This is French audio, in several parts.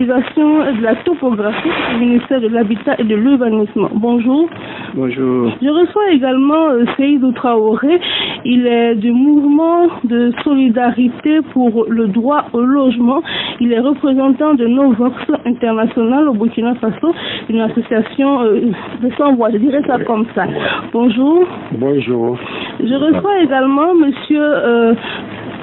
De la topographie du ministère de l'Habitat et de l'Urbanisme. Bonjour. Bonjour. Je reçois également Seydou Traoré. Il est du mouvement de solidarité pour le droit au logement. Il est représentant de Novox International au Burkina Faso, une association de sans-voix, je dirais ça comme ça. Bonjour. Bonjour. Je reçois également monsieur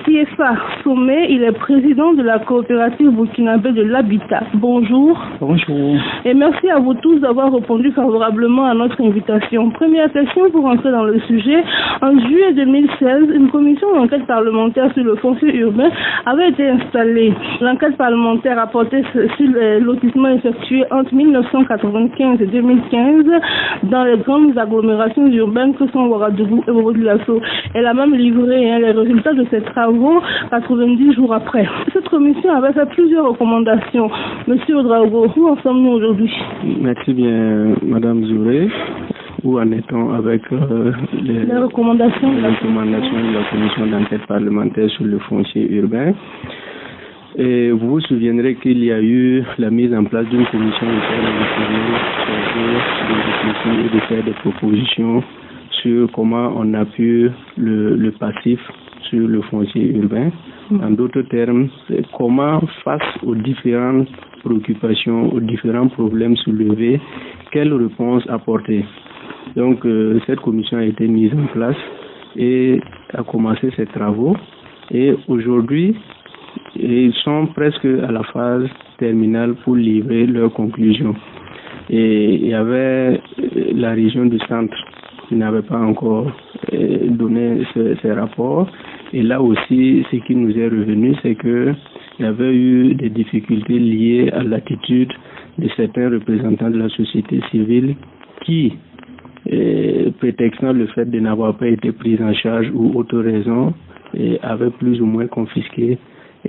Tiefa Sommet, il est président de la coopérative burkinabé de l'habitat. Bonjour. Bonjour. Et merci à vous tous d'avoir répondu favorablement à notre invitation. Première question pour entrer dans le sujet. En juillet 2016, une commission d'enquête parlementaire sur le foncier urbain avait été installée. L'enquête parlementaire a porté sur les lotissements effectués entre 1995 et 2015 dans les grandes agglomérations urbaines que sont Ouagadougou et Bobo-Dioulasso. Elle a même livré les résultats de ses travaux 90 jours après. Cette commission avait fait plusieurs recommandations. Monsieur Ouedraogo, où en sommes-nous aujourd'hui? Merci bien, Madame Zouré. Où en est-on avec les recommandations de la commission d'enquête parlementaire sur le foncier urbain? Et vous vous souviendrez qu'il y a eu la mise en place d'une commission chargée de faire des propositions sur comment on appuie le passif sur le foncier urbain. En d'autres termes, c'est comment, face aux différentes préoccupations, aux différents problèmes soulevés, quelle réponse apporter. Donc, cette commission a été mise en place et a commencé ses travaux. Et aujourd'hui, ils sont presque à la phase terminale pour livrer leurs conclusions. Et il y avait la région du centre qui n'avait pas encore donné ces rapports. Et là aussi, ce qui nous est revenu, c'est qu'il y avait eu des difficultés liées à l'attitude de certains représentants de la société civile qui, prétextant le fait de n'avoir pas été pris en charge ou autre raison, avaient plus ou moins confisqué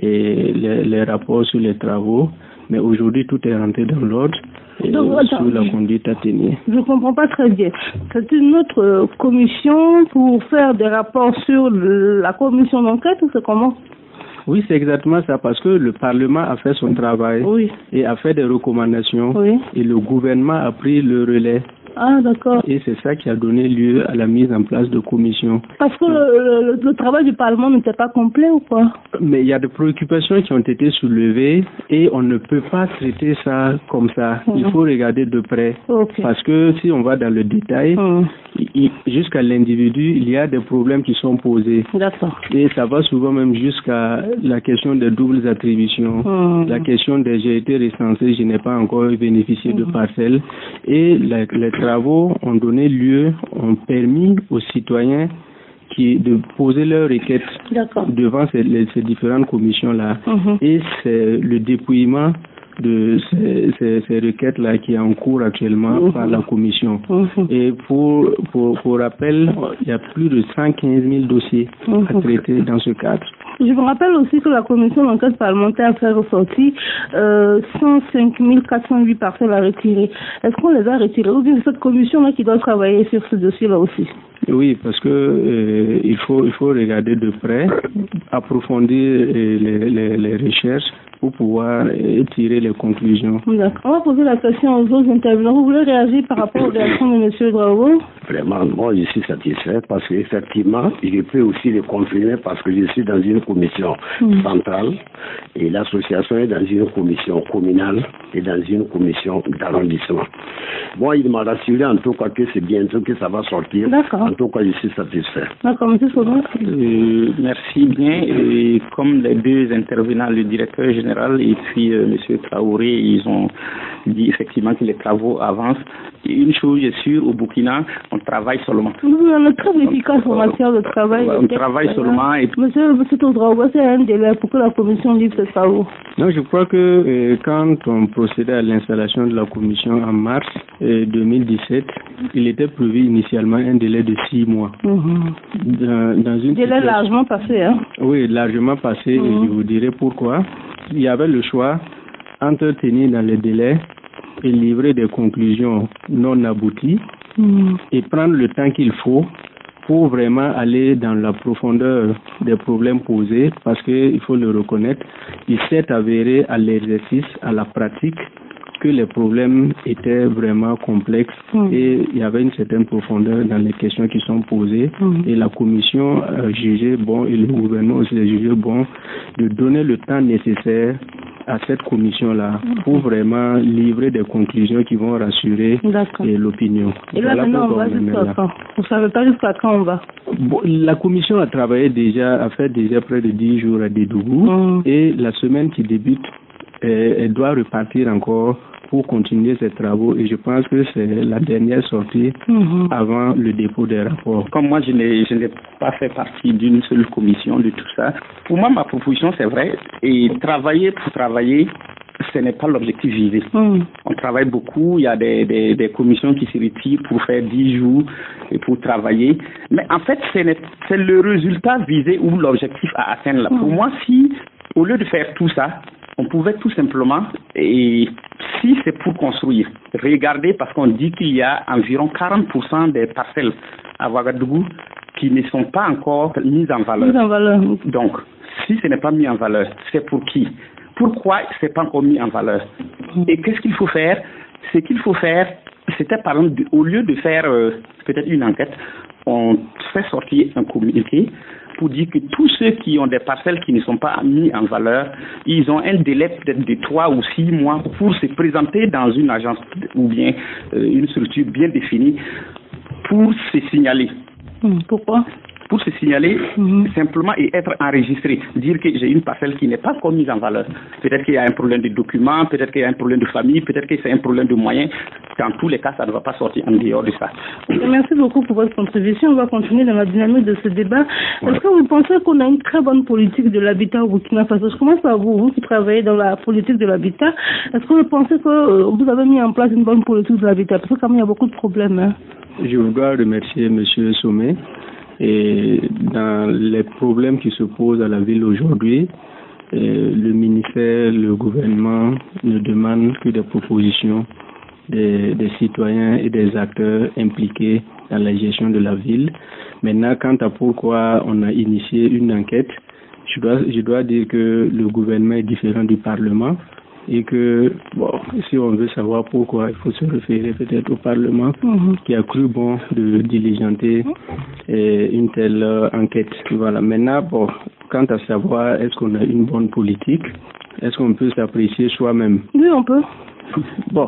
les rapports sur les travaux. Mais aujourd'hui, tout est rentré dans l'ordre sur la conduite à tenir. Je ne comprends pas très bien. C'est une autre commission pour faire des rapports sur la commission d'enquête ou c'est comment? Oui, c'est exactement ça, parce que le Parlement a fait son travail et a fait des recommandations et le gouvernement a pris le relais. Ah, d'accord. Et c'est ça qui a donné lieu à la mise en place de commissions. Parce que le travail du Parlement n'était pas complet ou quoi? Mais il y a des préoccupations qui ont été soulevées et on ne peut pas traiter ça comme ça. Il faut regarder de près. Parce que si on va dans le détail, jusqu'à l'individu, il y a des problèmes qui sont posés. D'accord. Et ça va souvent même jusqu'à la question des doubles attributions, la question des j'ai été recensé, je n'ai pas encore bénéficié de parcelles. Et les travaux ont permis aux citoyens de poser leurs requêtes devant ces différentes commissions-là. Et c'est le dépouillement de ces requêtes-là qui est en cours actuellement par la commission. Et pour rappel, il y a plus de 115 000 dossiers à traiter dans ce cadre. Je me rappelle aussi que la commission d'enquête parlementaire a fait ressortir 105 408 parcelles à retirer. Est-ce qu'on les a retirées ou bien c'est cette commission-là qui doit travailler sur ce dossier-là aussi? Oui, parce que il faut regarder de près, approfondir les recherches pour pouvoir tirer les conclusions. D'accord. On va poser la question aux autres intervenants. Vous voulez réagir par rapport aux réactions de M. Drago? Vraiment, moi je suis satisfait parce qu'effectivement, je peux aussi le confirmer parce que je suis dans une commission centrale et l'association est dans une commission communale et dans une commission d'arrondissement. Moi, il m'a rassuré en tout cas que c'est bientôt que ça va sortir. D'accord. En tout cas, je suis satisfait. D'accord, M. Sauveur. Merci bien. Et comme les deux intervenants, le directeur général et puis M. Traoré, ils ont dit effectivement que les travaux avancent. Et une chose est sûre, au Burkina, on travaille seulement. On est très efficace en matière de travail. On travaille seulement. Et... Monsieur Traoré, c'est un délai pour que la commission livre ses travaux. Non, je crois que quand on procédait à l'installation de la commission en mars 2017, il était prévu initialement un délai de 6 mois. Dans une délai largement passé, hein? Oui, largement passé, et je vous dirai pourquoi. Il y avait le choix entre tenir dans les délais et livrer des conclusions non abouties et prendre le temps qu'il faut pour vraiment aller dans la profondeur des problèmes posés, parce qu'il faut le reconnaître, il s'est avéré à l'exercice, à la pratique, que les problèmes étaient vraiment complexes et il y avait une certaine profondeur dans les questions qui sont posées et la commission a jugé bon et le gouvernement aussi a jugé bon de donner le temps nécessaire à cette commission-là pour vraiment livrer des conclusions qui vont rassurer l'opinion. Et là, maintenant, on va jusqu'à quand? Vous ne savez pas jusqu'à quand on va? Bon, la commission a travaillé déjà, a fait déjà près de 10 jours à Dédougou et la semaine qui débute, elle doit repartir encore pour continuer ses travaux et je pense que c'est la dernière sortie avant le dépôt des rapports. Comme moi, je n'ai pas fait partie d'une seule commission de tout ça. Pour moi, ma proposition, c'est vrai, et travailler pour travailler, ce n'est pas l'objectif visé. On travaille beaucoup, il y a des commissions qui se retirent pour faire 10 jours et pour travailler. Mais en fait, c'est le résultat visé ou l'objectif à atteindre là. Pour moi, si, au lieu de faire tout ça, on pouvait tout simplement, et si c'est pour construire, regarder, parce qu'on dit qu'il y a environ 40% des parcelles à Ouagadougou qui ne sont pas encore mises en valeur. Donc, si ce n'est pas mis en valeur, c'est pour qui? Pourquoi ce n'est pas encore mis en valeur? Et qu'est-ce qu'il faut faire? Ce qu'il faut faire, c'était par exemple, au lieu de faire peut-être une enquête, on fait sortir un communiqué pour dire que tous ceux qui ont des parcelles qui ne sont pas mis en valeur, ils ont un délai peut-être de 3 ou 6 mois pour se présenter dans une agence ou bien une structure bien définie pour se signaler. Pourquoi? Pour se signaler simplement et être enregistré, dire que j'ai une parcelle qui n'est pas encore mise en valeur. Peut-être qu'il y a un problème de documents, peut-être qu'il y a un problème de famille, peut-être que c'est un problème de moyens. Dans tous les cas, ça ne va pas sortir en dehors de ça. Merci beaucoup pour votre contribution. On va continuer dans la dynamique de ce débat. Est-ce que vous pensez qu'on a une très bonne politique de l'habitat au Burkina Faso? Je commence par vous qui travaillez dans la politique de l'habitat. Est-ce que vous pensez que vous avez mis en place une bonne politique de l'habitat? Parce que quand même, il y a beaucoup de problèmes. Je voudrais remercier M. Sommet. Et dans les problèmes qui se posent à la ville aujourd'hui, le ministère, le gouvernement ne demandent que des propositions des citoyens et des acteurs impliqués dans la gestion de la ville. Maintenant, quant à pourquoi on a initié une enquête, je dois dire que le gouvernement est différent du Parlement. Et que, bon, si on veut savoir pourquoi, il faut se référer peut-être au Parlement qui a cru bon de diligenter une telle enquête. Voilà. Maintenant, bon, quant à savoir est-ce qu'on a une bonne politique, est-ce qu'on peut s'apprécier soi-même? Oui, on peut. Bon,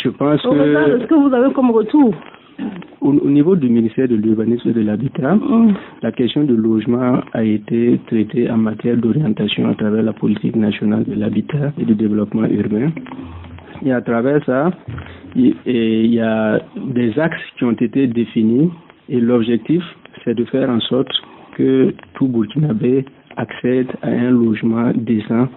je pense que... Est-ce que vous avez comme retour? Au niveau du ministère de l'Urbanisme et de l'Habitat, la question du logement a été traitée en matière d'orientation à travers la politique nationale de l'habitat et du développement urbain. Et à travers ça, il y a des axes qui ont été définis et l'objectif, c'est de faire en sorte que tout Burkinabé accède à un logement décent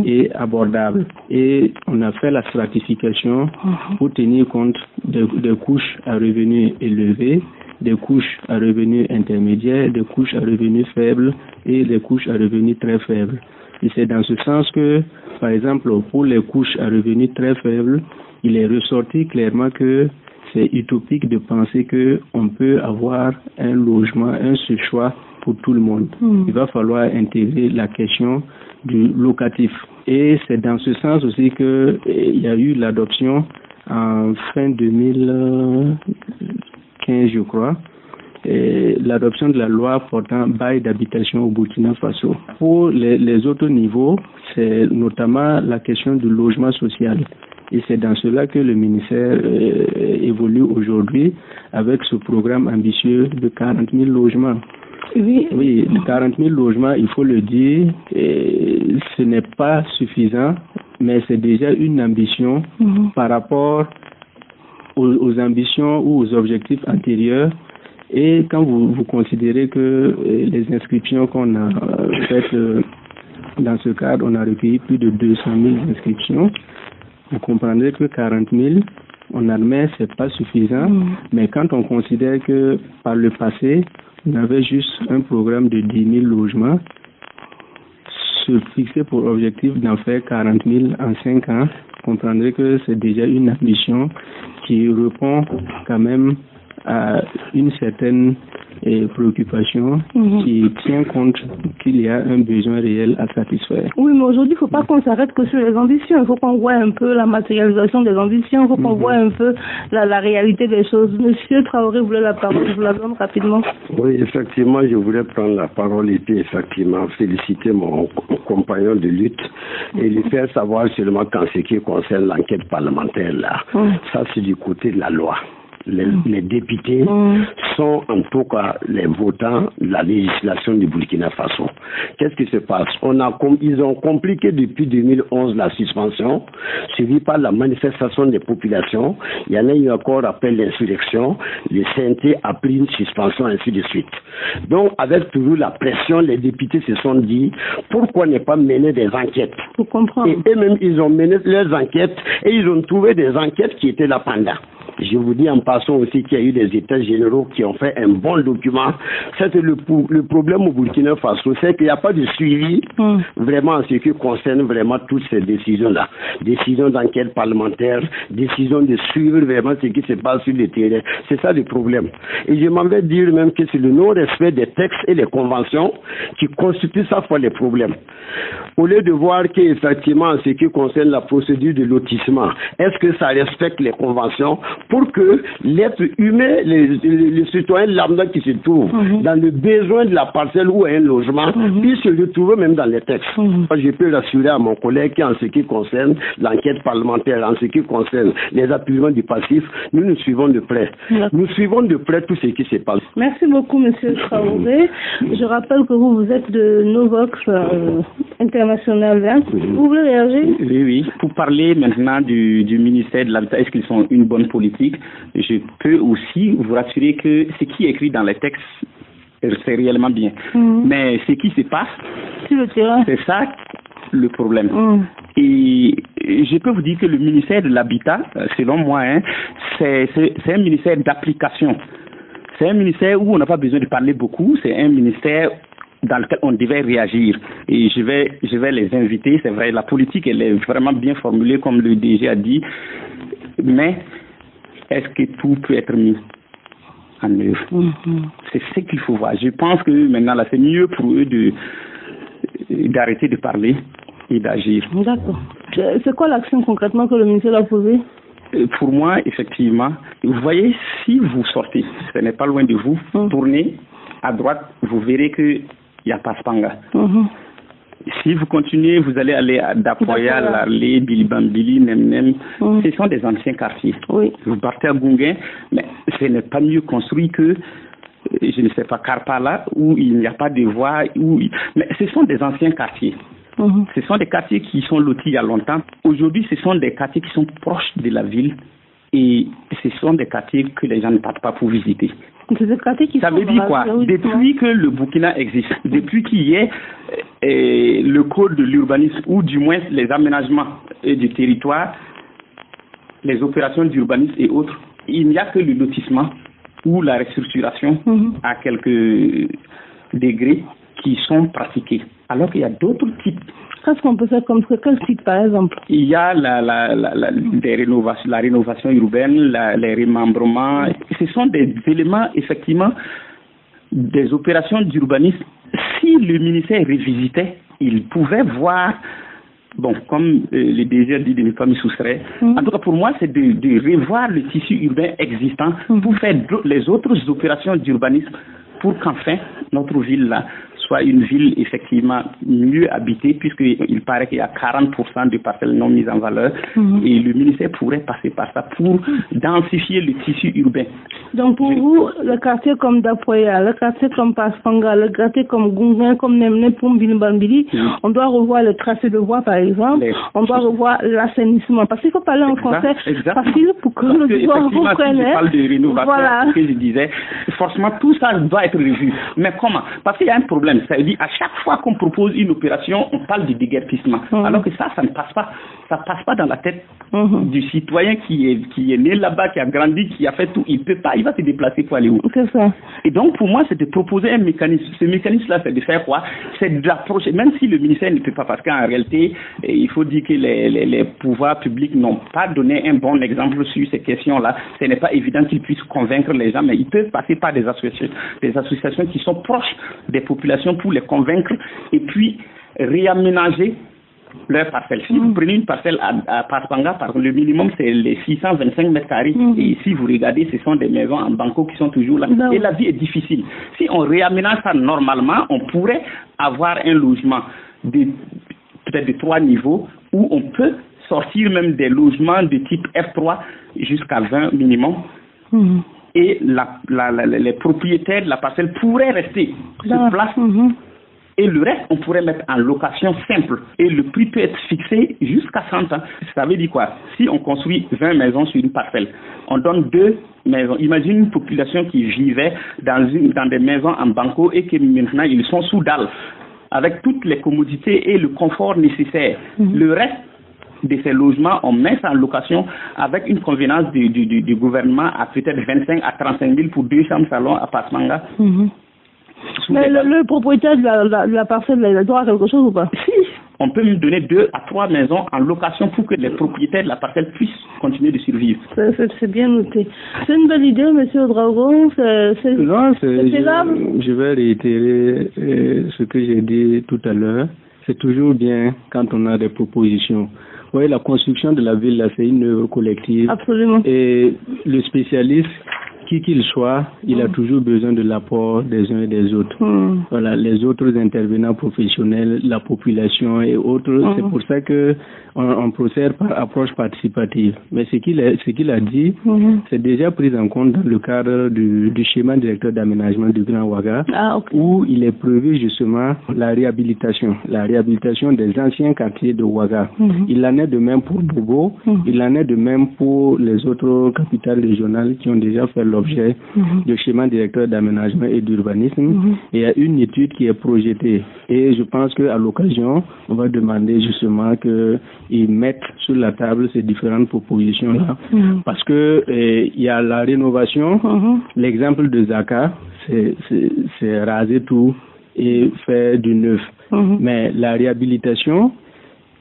et abordable. Et on a fait la stratification pour tenir compte des couches à revenus élevés, des couches à revenus intermédiaires, des couches à revenus faibles et des couches à revenus très faibles. Et c'est dans ce sens que, par exemple, pour les couches à revenus très faibles, il est ressorti clairement que c'est utopique de penser qu'on peut avoir un logement, un seul choix pour tout le monde. Il va falloir intégrer la question du locatif. Et c'est dans ce sens aussi qu'il y a eu l'adoption en fin 2015, je crois, l'adoption de la loi portant bail d'habitation au Burkina Faso. Pour les autres niveaux, c'est notamment la question du logement social. Et c'est dans cela que le ministère évolue aujourd'hui avec ce programme ambitieux de 40 000 logements. Oui, 40 000 logements, il faut le dire, ce n'est pas suffisant, mais c'est déjà une ambition par rapport aux ambitions ou aux objectifs antérieurs. Et quand vous considérez que les inscriptions qu'on a faites dans ce cadre, on a recueilli plus de 200 000 inscriptions, vous comprendrez que 40 000, on admet, c'est pas suffisant, mais quand on considère que par le passé, on avait juste un programme de 10 000 logements, se fixer pour objectif d'en faire 40 000 en 5 ans, vous comprendrez que c'est déjà une ambition qui répond quand même à une certaine préoccupations qui tient compte qu'il y a un besoin réel à satisfaire. Oui, mais aujourd'hui, il ne faut pas qu'on s'arrête que sur les ambitions. Il faut qu'on voit un peu la matérialisation des ambitions. Il faut qu'on voit un peu la réalité des choses. Monsieur Traoré voulait la parole. Je vous la donne rapidement. Oui, effectivement, je voulais prendre la parole et puis effectivement féliciter mon compagnon de lutte et lui faire savoir seulement qu'en ce qui concerne l'enquête parlementaire, là, ça c'est du côté de la loi. Les députés sont en tout cas les votants de la législation du Burkina Faso. Qu'est-ce qui se passe? Ils ont compliqué depuis 2011 la suspension, suivie par la manifestation des populations. Il y en a eu encore appel d'insurrection. Le CNT a pris une suspension, ainsi de suite. Donc, avec toujours la pression, les députés se sont dit pourquoi ne pas mener des enquêtes? Pour comprendre. Et eux-mêmes, ils ont mené leurs enquêtes et ils ont trouvé des enquêtes qui étaient là pendant. Je vous dis en passant aussi qu'il y a eu des états généraux qui ont fait un bon document. C'est le problème au Burkina Faso, c'est qu'il n'y a pas de suivi vraiment en ce qui concerne vraiment toutes ces décisions-là. Décisions d'enquête parlementaire, décisions de suivre vraiment ce qui se passe sur le terrain. C'est ça le problème. Et je m'en vais dire même que c'est le non-respect des textes et des conventions qui constituent ça fois les problèmes. Au lieu de voir qu'effectivement, en ce qui concerne la procédure de lotissement, est-ce que ça respecte les conventions pour que l'être humain, les citoyens lambda qui se trouvent dans le besoin de la parcelle ou un logement, puissent se retrouver même dans les textes. Je peux rassurer à mon collègue qu'en ce qui concerne l'enquête parlementaire, en ce qui concerne les appuiements du passif, nous suivons de près. Nous suivons de près tout ce qui se passe. Merci beaucoup, Monsieur Traoré. Je rappelle que vous êtes de Novox International. Hein? Vous voulez réagir? Oui. Pour parler maintenant du ministère de l'Habitat, est-ce qu'ils sont une bonne politique? Je peux aussi vous rassurer que ce qui est écrit dans les textes, c'est réellement bien. Mais ce qui se passe sur le terrain, c'est ça le problème. Et je peux vous dire que le ministère de l'Habitat, selon moi, c'est un ministère d'application. C'est un ministère où on n'a pas besoin de parler beaucoup. C'est un ministère dans lequel on devait réagir. Et je vais les inviter. C'est vrai, la politique, elle est vraiment bien formulée, comme le DG a dit. Mais est-ce que tout peut être mis en œuvre? C'est ce qu'il faut voir. Je pense que maintenant, là, c'est mieux pour eux d'arrêter de parler et d'agir. D'accord. C'est quoi l'action concrètement que le ministère a posée? Pour moi, effectivement, vous voyez, si vous sortez, ce n'est pas loin de vous, tournez à droite, vous verrez qu'il y a Paspanga. Si vous continuez, vous allez aller à Dapoya, Larlé, Bilibambili, Nemnem. Ce sont des anciens quartiers. Oui. Vous partez à Gunguin, mais ce n'est pas mieux construit que, je ne sais pas, Karpala, où il n'y a pas de voies. Mais ce sont des anciens quartiers. Ce sont des quartiers qui sont lotis il y a longtemps. Aujourd'hui, ce sont des quartiers qui sont proches de la ville et ce sont des quartiers que les gens ne partent pas pour visiter. Ça veut dire quoi? Depuis que le Burkina existe, depuis qu'il y ait le code de l'urbanisme ou du moins les aménagements du territoire, les opérations d'urbanisme et autres, il n'y a que le lotissement ou la restructuration à quelques degrés qui sont pratiqués. Alors qu'il y a d'autres types. Qu'est-ce qu'on peut faire comme ça? Quel type, par exemple? Il y a la rénovation urbaine, les remembrements. Ce sont des éléments, effectivement, des opérations d'urbanisme. Si le ministère révisitait, il pouvait voir, bon, comme le désir dit de ne pas me soustraire. En tout cas, pour moi, c'est de revoir le tissu urbain existant pour faire les autres opérations d'urbanisme pour qu'enfin, notre ville-là soit une ville effectivement mieux habitée, puisqu'il paraît qu'il y a 40% de parcelles non mises en valeur, et le ministère pourrait passer par ça pour densifier le tissu urbain. Donc pour vous, le quartier comme Dapoya, le quartier comme Paspanga, le quartier comme Gunguin, comme Nemne, Bilibambili, on doit revoir le tracé de voie par exemple, on doit revoir l'assainissement, parce qu'il faut parler en français facile pour que nous comprenions. Si je parle de rénovation, ce que je disais, forcément tout ça doit être revu. Mais comment? Parce qu'il y a un problème. jeunes. Ça veut dire à chaque fois qu'on propose une opération, on parle de déguerpissement. Alors que ça ne passe pas. Ça passe pas dans la tête du citoyen qui est né là-bas, qui a grandi, qui a fait tout. Il peut pas, il va se déplacer pour aller où? C'est ça. Et donc pour moi, c'est de proposer un mécanisme. Ce mécanisme-là, c'est de faire quoi? C'est d'approcher, même si le ministère ne peut pas, parce qu'en réalité, il faut dire que les pouvoirs publics n'ont pas donné un bon exemple sur ces questions-là. Ce n'est pas évident qu'ils puissent convaincre les gens, mais ils peuvent passer par des associations qui sont proches des populations pour les convaincre et puis réaménager leur parcelle. Si vous prenez une parcelle à Paspanga, le minimum c'est les 625 mètres carrés. Et si vous regardez, ce sont des maisons en banco qui sont toujours là. Et la vie est difficile. Si on réaménage ça normalement, on pourrait avoir un logement peut-être de 3 niveaux où on peut sortir même des logements de type F3 jusqu'à 20 minimum. Et les propriétaires de la parcelle pourraient rester sur place. Et le reste, on pourrait mettre en location simple. Et le prix peut être fixé jusqu'à 100 ans. Ça veut dire quoi? Si on construit 20 maisons sur une parcelle, on donne 2 maisons. Imagine une population qui vivait dans des maisons en banco et que maintenant ils sont sous dalle, avec toutes les commodités et le confort nécessaire. Le reste de ces logements, on met ça en location avec une convenance du gouvernement à peut-être 25 à 35 000 pour 2 chambres salon à Paspanga. Mais le propriétaire de la parcelle, il a droit à quelque chose ou pas? Si, on peut lui donner 2 à 3 maisons en location pour que les propriétaires de la parcelle puissent continuer de survivre. C'est bien noté. C'est une belle idée, monsieur Drago. Non, je vais réitérer ce que j'ai dit tout à l'heure. C'est toujours bien quand on a des propositions. Vous voyez, la construction de la ville, là, c'est une œuvre collective. Absolument. Et le spécialiste, qui qu'il soit, il a toujours besoin de l'apport des uns et des autres. Voilà, les autres intervenants professionnels, la population et autres. C'est pour ça que on procède par approche participative. Mais ce qu'il a dit, c'est déjà pris en compte dans le cadre du schéma directeur d'aménagement du Grand Ouaga, où il est prévu justement la réhabilitation des anciens quartiers de Ouaga. Il en est de même pour Bobo, il en est de même pour les autres capitales régionales qui ont déjà fait l'objet de schéma directeur d'aménagement et d'urbanisme. Et il y a une étude qui est projetée. Et je pense qu'à l'occasion, on va demander justement qu'ils mettent sur la table ces différentes propositions-là. Parce que il y a la rénovation, l'exemple de Zaka, c'est raser tout et faire du neuf. Mais la réhabilitation,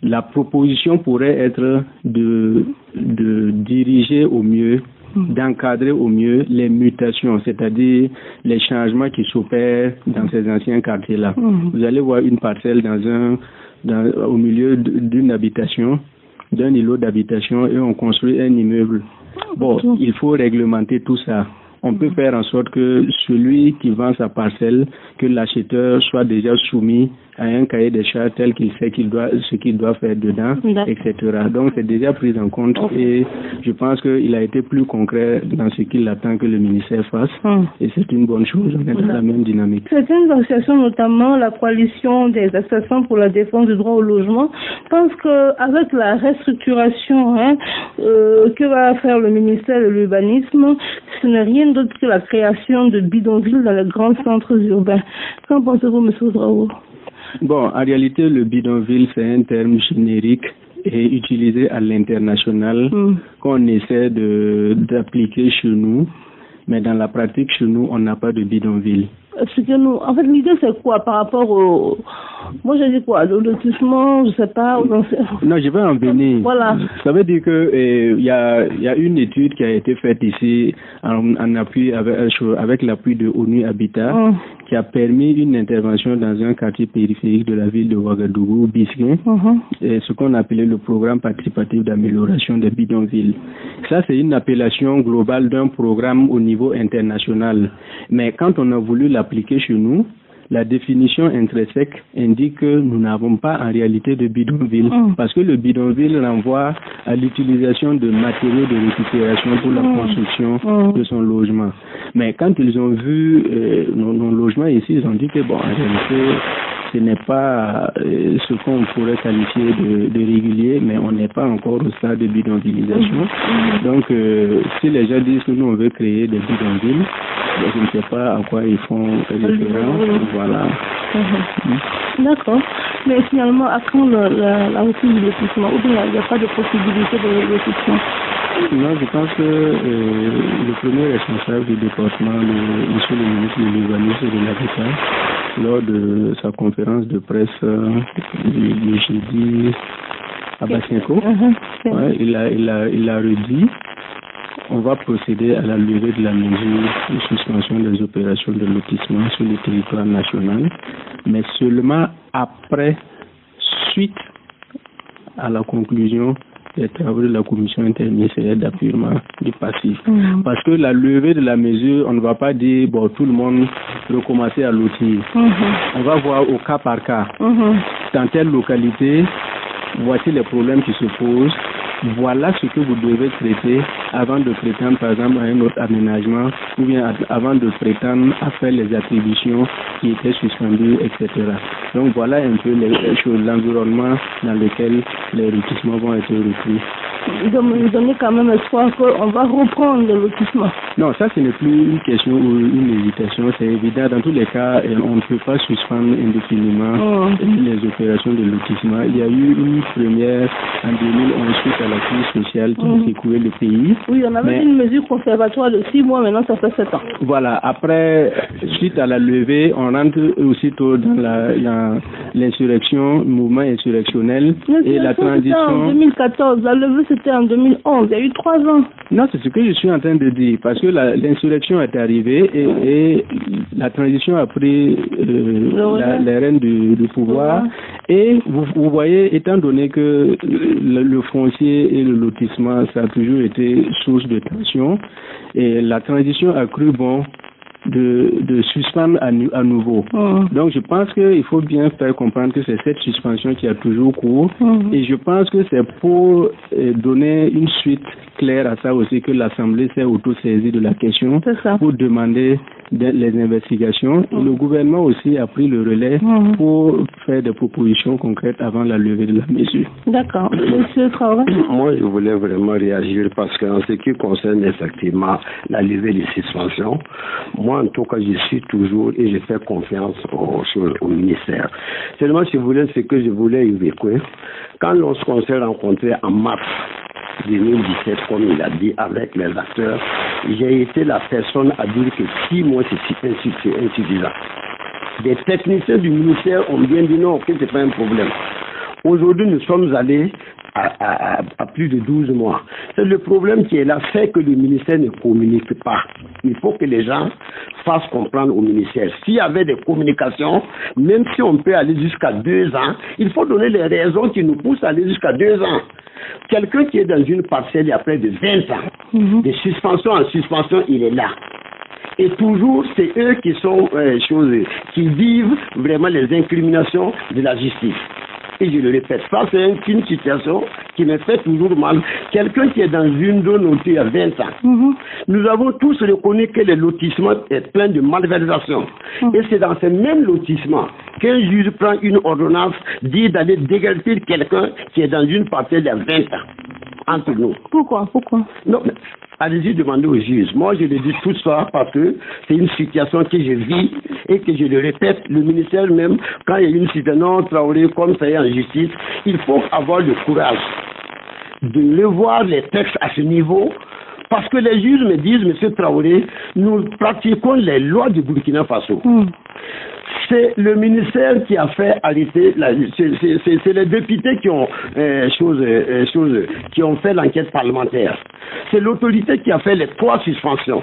la proposition pourrait être de diriger au mieux, d'encadrer au mieux les mutations, c'est-à-dire les changements qui s'opèrent dans ces anciens quartiers-là. Vous allez voir une parcelle au milieu d'une habitation, d'un îlot d'habitation, et on construit un immeuble. Bon, il faut réglementer tout ça. On peut faire en sorte que celui qui vend sa parcelle, que l'acheteur soit déjà soumis à un cahier des charges tel qu'il sait ce qu'il doit faire dedans, etc. Donc c'est déjà pris en compte et je pense qu'il a été plus concret dans ce qu'il attend que le ministère fasse et c'est une bonne chose, on est dans la même dynamique. Certaines associations, notamment la coalition des associations pour la défense du droit au logement, pensent qu'avec la restructuration que va faire le ministère de l'urbanisme, ce n'est rien d'autre que la création de bidonvilles dans les grands centres urbains. Qu'en pensez-vous, M. Ouedraogo? Bon, en réalité, le bidonville, c'est un terme générique et utilisé à l'international qu'on essaie d'appliquer chez nous. Mais dans la pratique, chez nous, on n'a pas de bidonville. Expliquez-nous. En fait, l'idée, c'est quoi par rapport au... Moi, j'ai dit quoi? Le lotissement, je sais pas. Non, je vais en venir. Voilà. Ça veut dire que y a une étude qui a été faite ici en appui avec l'appui de ONU Habitat qui a permis une intervention dans un quartier périphérique de la ville de Ouagadougou, Bisquin, ce qu'on appelait le programme participatif d'amélioration des bidonvilles. Ça, c'est une appellation globale d'un programme au niveau international. Mais quand on a voulu l'appliquer chez nous, la définition intrinsèque indique que nous n'avons pas en réalité de bidonville, parce que le bidonville renvoie à l'utilisation de matériaux de récupération pour la construction de son logement. Mais quand ils ont vu nos logements ici, ils ont dit que bon, en réalité, ce n'est pas ce qu'on pourrait qualifier de régulier, mais on n'est pas encore au stade de bidonvillisation. Donc, si les gens disent que nous, on veut créer des bidonvilles, je ne sais pas à quoi ils font référence. Voilà. D'accord. Mais finalement, à quand la reprise du lotissement? Ou bien il n'y a pas de possibilité de lotissement? Non, je pense que le premier responsable du département, monsieur le ministre de l'Urbanisme et de l'Habitat, lors de sa conférence de presse le jeudi à Basenko, il a redit, on va procéder à la levée de la mesure de suspension des opérations de lotissement sur le territoire national, mais seulement après, suite à la conclusion des travaux de la commission interministérielle d'appurement du passif. Parce que la levée de la mesure, on ne va pas dire, bon, tout le monde recommencer à lotir. On va voir au cas par cas. Dans telle localité, voici les problèmes qui se posent. Voilà ce que vous devez traiter avant de prétendre, par exemple, à un autre aménagement ou bien avant de prétendre à faire les attributions qui étaient suspendues, etc. Donc voilà un peu les choses, l'environnement dans lequel les lotissements vont être repris. Vous donnez quand même espoir qu'on va reprendre le lotissement. Non, ça ce n'est plus une question ou une hésitation, c'est évident. Dans tous les cas, on ne peut pas suspendre indéfiniment les opérations de lotissement. Il y a eu une première en 2011 suite à la crise sociale qui a secoué le pays. Oui, on avait une mesure conservatoire de 6 mois, maintenant ça fait 7 ans. Voilà, après, suite à la levée, on rentre aussitôt dans l'insurrection, mouvement insurrectionnel et la transition. En 2014, la levée c'était en 2011, il y a eu 3 ans. Non, c'est ce que je suis en train de dire, parce que l'insurrection est arrivée et la transition a pris les rênes du pouvoir. Et vous voyez, étant donné que le foncier et le lotissement, ça a toujours été source de tension, et la transition a cru bon de suspendre à nouveau. Donc je pense qu'il faut bien faire comprendre que c'est cette suspension qui a toujours cours et je pense que c'est pour donner une suite claire à ça aussi que l'Assemblée s'est auto-saisie de la question pour demander les investigations. Et le gouvernement aussi a pris le relais pour faire des propositions concrètes avant la levée de la mesure. D'accord. Monsieur Traoré? Moi, je voulais vraiment réagir parce qu'en ce qui concerne effectivement la levée des suspensions, moi, en tout cas, je suis toujours et je fais confiance au ministère. Seulement, si vous voulez, ce que je voulais évoquer, quand lorsqu'on s'est rencontré en mars 2017, comme il a dit, avec les acteurs, j'ai été la personne à dire que 6 mois, c'est insuffisant. Des techniciens du ministère ont bien dit non, que ce n'est pas un problème. Aujourd'hui, nous sommes allés à plus de 12 mois. C'est le problème qui est là, c'est que le ministère ne communique pas. Il faut que les gens fassent comprendre au ministère. S'il y avait des communications, même si on peut aller jusqu'à 2 ans, il faut donner les raisons qui nous poussent à aller jusqu'à 2 ans. Quelqu'un qui est dans une parcelle il y a près de 20 ans, de suspension en suspension, il est là. Et toujours, c'est eux qui sont qui vivent vraiment les incriminations de la justice. Et je le répète, ça c'est une situation qui me fait toujours mal. Quelqu'un qui est dans une zone notée à 20 ans, nous avons tous reconnu que le lotissement est plein de malversations. Et c'est dans ce même lotissement qu'un juge prend une ordonnance, dit d'aller déguerpir quelqu'un qui est dans une parcelle il y a 20 ans. Entre nous. Pourquoi? Non, mais allez-y demander au juge. Moi, je le dis tout ça parce que c'est une situation que je vis et que je le répète, le ministère même, quand il y a une situation Traoré comme ça est en justice, il faut avoir le courage de revoir les textes à ce niveau. Parce que les juges me disent, monsieur Traoré, nous pratiquons les lois du Burkina Faso. C'est le ministère qui a fait arrêter, c'est les députés qui ont qui ont fait l'enquête parlementaire. C'est l'autorité qui a fait les 3 suspensions.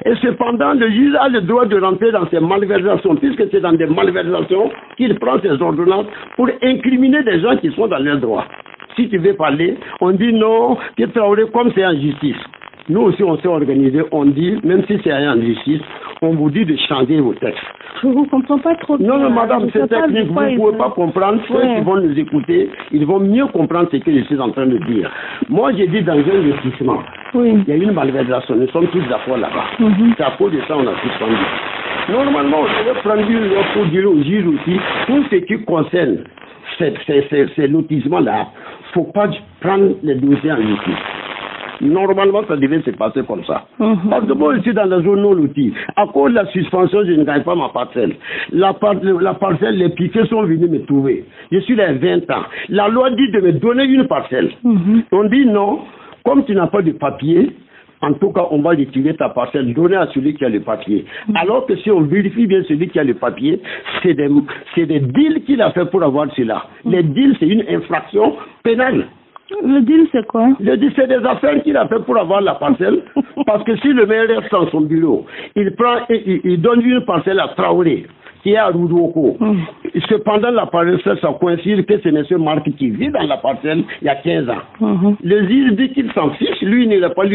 Et cependant, le juge a le droit de rentrer dans ces malversations, puisque c'est dans des malversations qu'il prend ses ordonnances pour incriminer des gens qui sont dans leurs droits. Si tu veux parler, on dit non, que Traoré comme c'est en justice. Nous aussi, on s'est organisé, on dit, même si c'est en justice, on vous dit de changer vos textes. Je ne vous comprends pas trop. Non, madame, c'est technique, vous ne pouvez pas comprendre. Ceux qui vont nous écouter, ils vont mieux comprendre ce que je suis en train de dire. Moi, j'ai dit dans un lotissement, il y a une malversation, nous sommes tous d'accord là-bas. C'est à cause de ça on a suspendu. Normalement, on devait prendre pour dire aux juges aussi, tout ce qui concerne ces lotissements-là, il ne faut pas prendre les dossiers en justice. Normalement, ça devait se passer comme ça. Parce que moi, je suis dans la zone non lotie. À cause de la suspension, je ne gagne pas ma parcelle. La parcelle, les piquets sont venus me trouver. Je suis là 20 ans. La loi dit de me donner une parcelle. On dit non, comme tu n'as pas de papier, en tout cas, on va retirer ta parcelle, donner à celui qui a le papier. Alors que si on vérifie bien celui qui a le papier, c'est des deals qu'il a fait pour avoir cela. Les deals, c'est une infraction pénale. Le deal, c'est quoi? Le deal, c'est des affaires qu'il a fait pour avoir la parcelle. Parce que si le maire reste dans son bureau, il prend et il donne une parcelle à Traoré, qui est à Roudouoko. Cependant, la parcelle, ça coïncide que c'est M. Marc qui vit dans la parcelle il y a 15 ans. Le juge dit qu'il s'en fiche, lui, il n'ira pas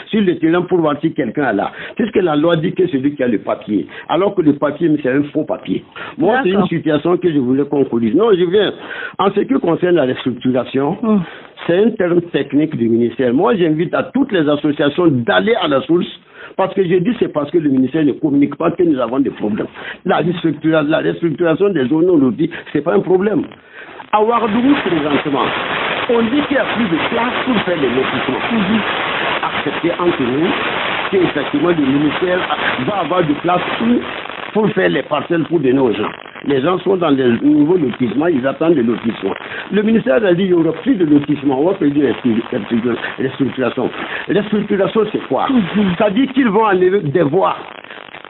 sur le terrain pour voir si quelqu'un est là. Puisque la loi dit que c'est lui qui a le papier. Alors que le papier, c'est un faux papier. Moi, c'est une situation que je voulais conclure. Non, je viens. En ce qui concerne la restructuration, c'est un terme technique du ministère. Moi, j'invite à toutes les associations d'aller à la source. Parce que je dis c'est parce que le ministère ne communique pas que nous avons des problèmes. La restructuration des zones non loties, ce n'est pas un problème. À Ouagadougou, présentement, on dit qu'il n'y a plus de place pour faire les lotissements. Accepter entre nous qu'effectivement le ministère va avoir de place pour faire les parcelles pour donner aux gens. Les gens sont dans les nouveaux lotissements, ils attendent des lotissements. Le ministère a dit qu'il n'y aura plus de lotissements, on va faire des restructurations. Restructuration, c'est quoi? Ça dit qu'ils vont enlever des voies.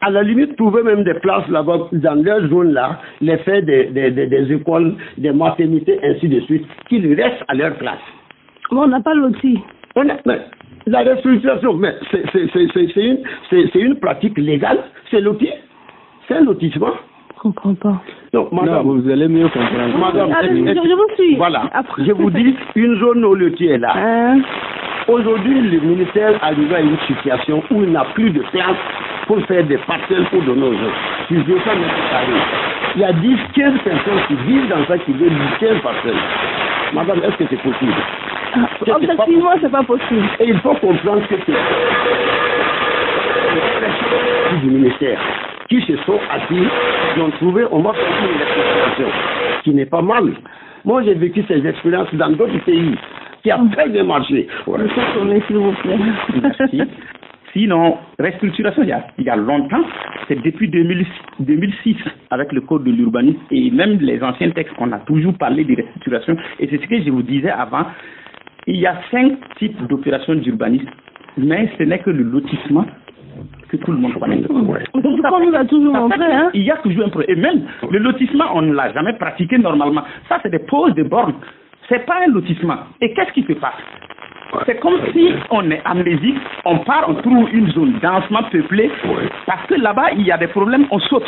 À la limite, trouver même des places là-bas, dans leur zone-là, les faire des écoles, des maternités, ainsi de suite, qu'ils restent à leur place. Mais on n'a pas loti. La restructuration, mais c'est une pratique légale, c'est loti. C'est un lotissement. Je ne comprends pas. Non, madame, non, vous allez mieux comprendre. Madame, je vous suis. Voilà. Après. Je vous dis, une zone non lotie est là. Aujourd'hui, le ministère arrive à une situation où il n'a plus de place pour faire des parcelles pour donner aux gens. Si je veux ça, il y a 10-15 personnes qui vivent dans ça, qui veulent 15 parcelles. Madame, est-ce que c'est possible? Objectivement, c'est pas possible. Et il faut comprendre que c'est du ministère qui se sont assis, qui ont trouvé, on va faire une expérimentation qui n'est pas mal. Moi, j'ai vécu ces expériences dans d'autres pays qui a très bien marché. Ouais. S'il vous plaît. Merci. Sinon, restructuration, il y a longtemps, c'est depuis 2006 avec le code de l'urbanisme et même les anciens textes qu'on a toujours parlé de restructuration. Et c'est ce que je vous disais avant. Il y a 5 types d'opérations d'urbanisme, mais ce n'est que le lotissement que tout le monde connaît. C'est comme nous a toujours montré. Hein? Il y a toujours un problème. Et même le lotissement, on ne l'a jamais pratiqué normalement. Ça, c'est des poses de bornes. C'est pas un lotissement. Et qu'est-ce qui se passe? C'est comme si on est amnésique, on part, on trouve une zone densement peuplée, parce que là-bas, il y a des problèmes, on saute.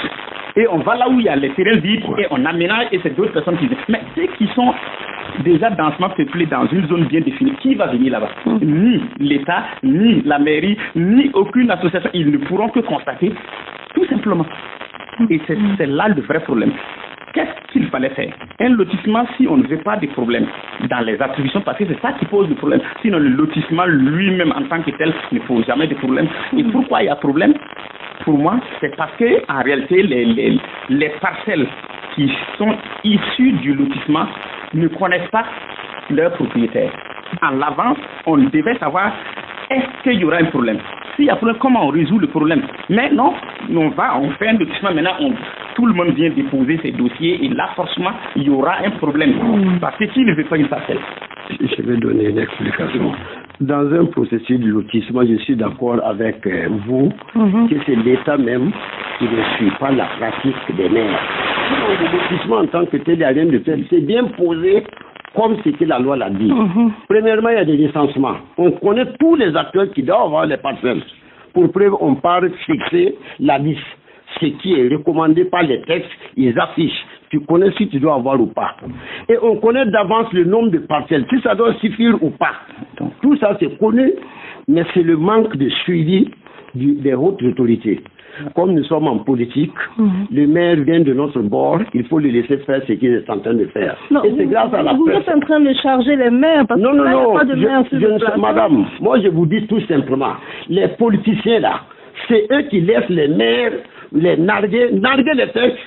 Et on va là où il y a les terrains vides, et on aménage, et c'est d'autres personnes qui viennent. Mais ceux qui sont déjà densement peuplés dans une zone bien définie, qui va venir là-bas? Ni l'État, ni la mairie, ni aucune association. Ils ne pourront que constater, tout simplement. Et c'est là le vrai problème. Qu'est-ce qu'il fallait faire? Un lotissement, si on ne veut pas des problèmes dans les attributions, parce que c'est ça qui pose le problème. Sinon, le lotissement lui-même, en tant que tel, ne pose jamais de problème. Et pourquoi il y a problème? Pour moi, c'est parce que en réalité, les parcelles qui sont issues du lotissement ne connaissent pas leurs propriétaires. En l'avance, on devait savoir est-ce qu'il y aura un problème. S'il y a un problème, comment on résout le problème? Mais non, on fait un lotissement, maintenant tout le monde vient déposer ses dossiers et là forcément il y aura un problème. Parce que qui ne veut pas une parcelle? Je vais donner une explication. Dans un processus de lotissement, je suis d'accord avec vous que c'est l'État même qui ne suit pas la pratique des maires. Le lotissement en tant que tel, il n'y a rien de tel. C'est bien posé comme ce que la loi l'a dit. Premièrement, il y a des recensements. On connaît tous les acteurs qui doivent avoir les parcelles. Pour preuve, on part fixer la liste. Ce qui est recommandé par les textes, ils affichent. Tu connais si tu dois avoir ou pas. Et on connaît d'avance le nombre de parcelles, si ça doit suffire ou pas. Donc, tout ça, c'est connu, mais c'est le manque de suivi des hautes autorités. Comme nous sommes en politique, le maire vient de notre bord, il faut le laisser faire ce qu'il est en train de faire. Non, et c'est grâce à la presse. Vous êtes en train de charger les maires parce qu'il n'y a pas de maire sur le plateau. Madame, moi je vous dis tout simplement, les politiciens là, c'est eux qui laissent les maires narguer les textes.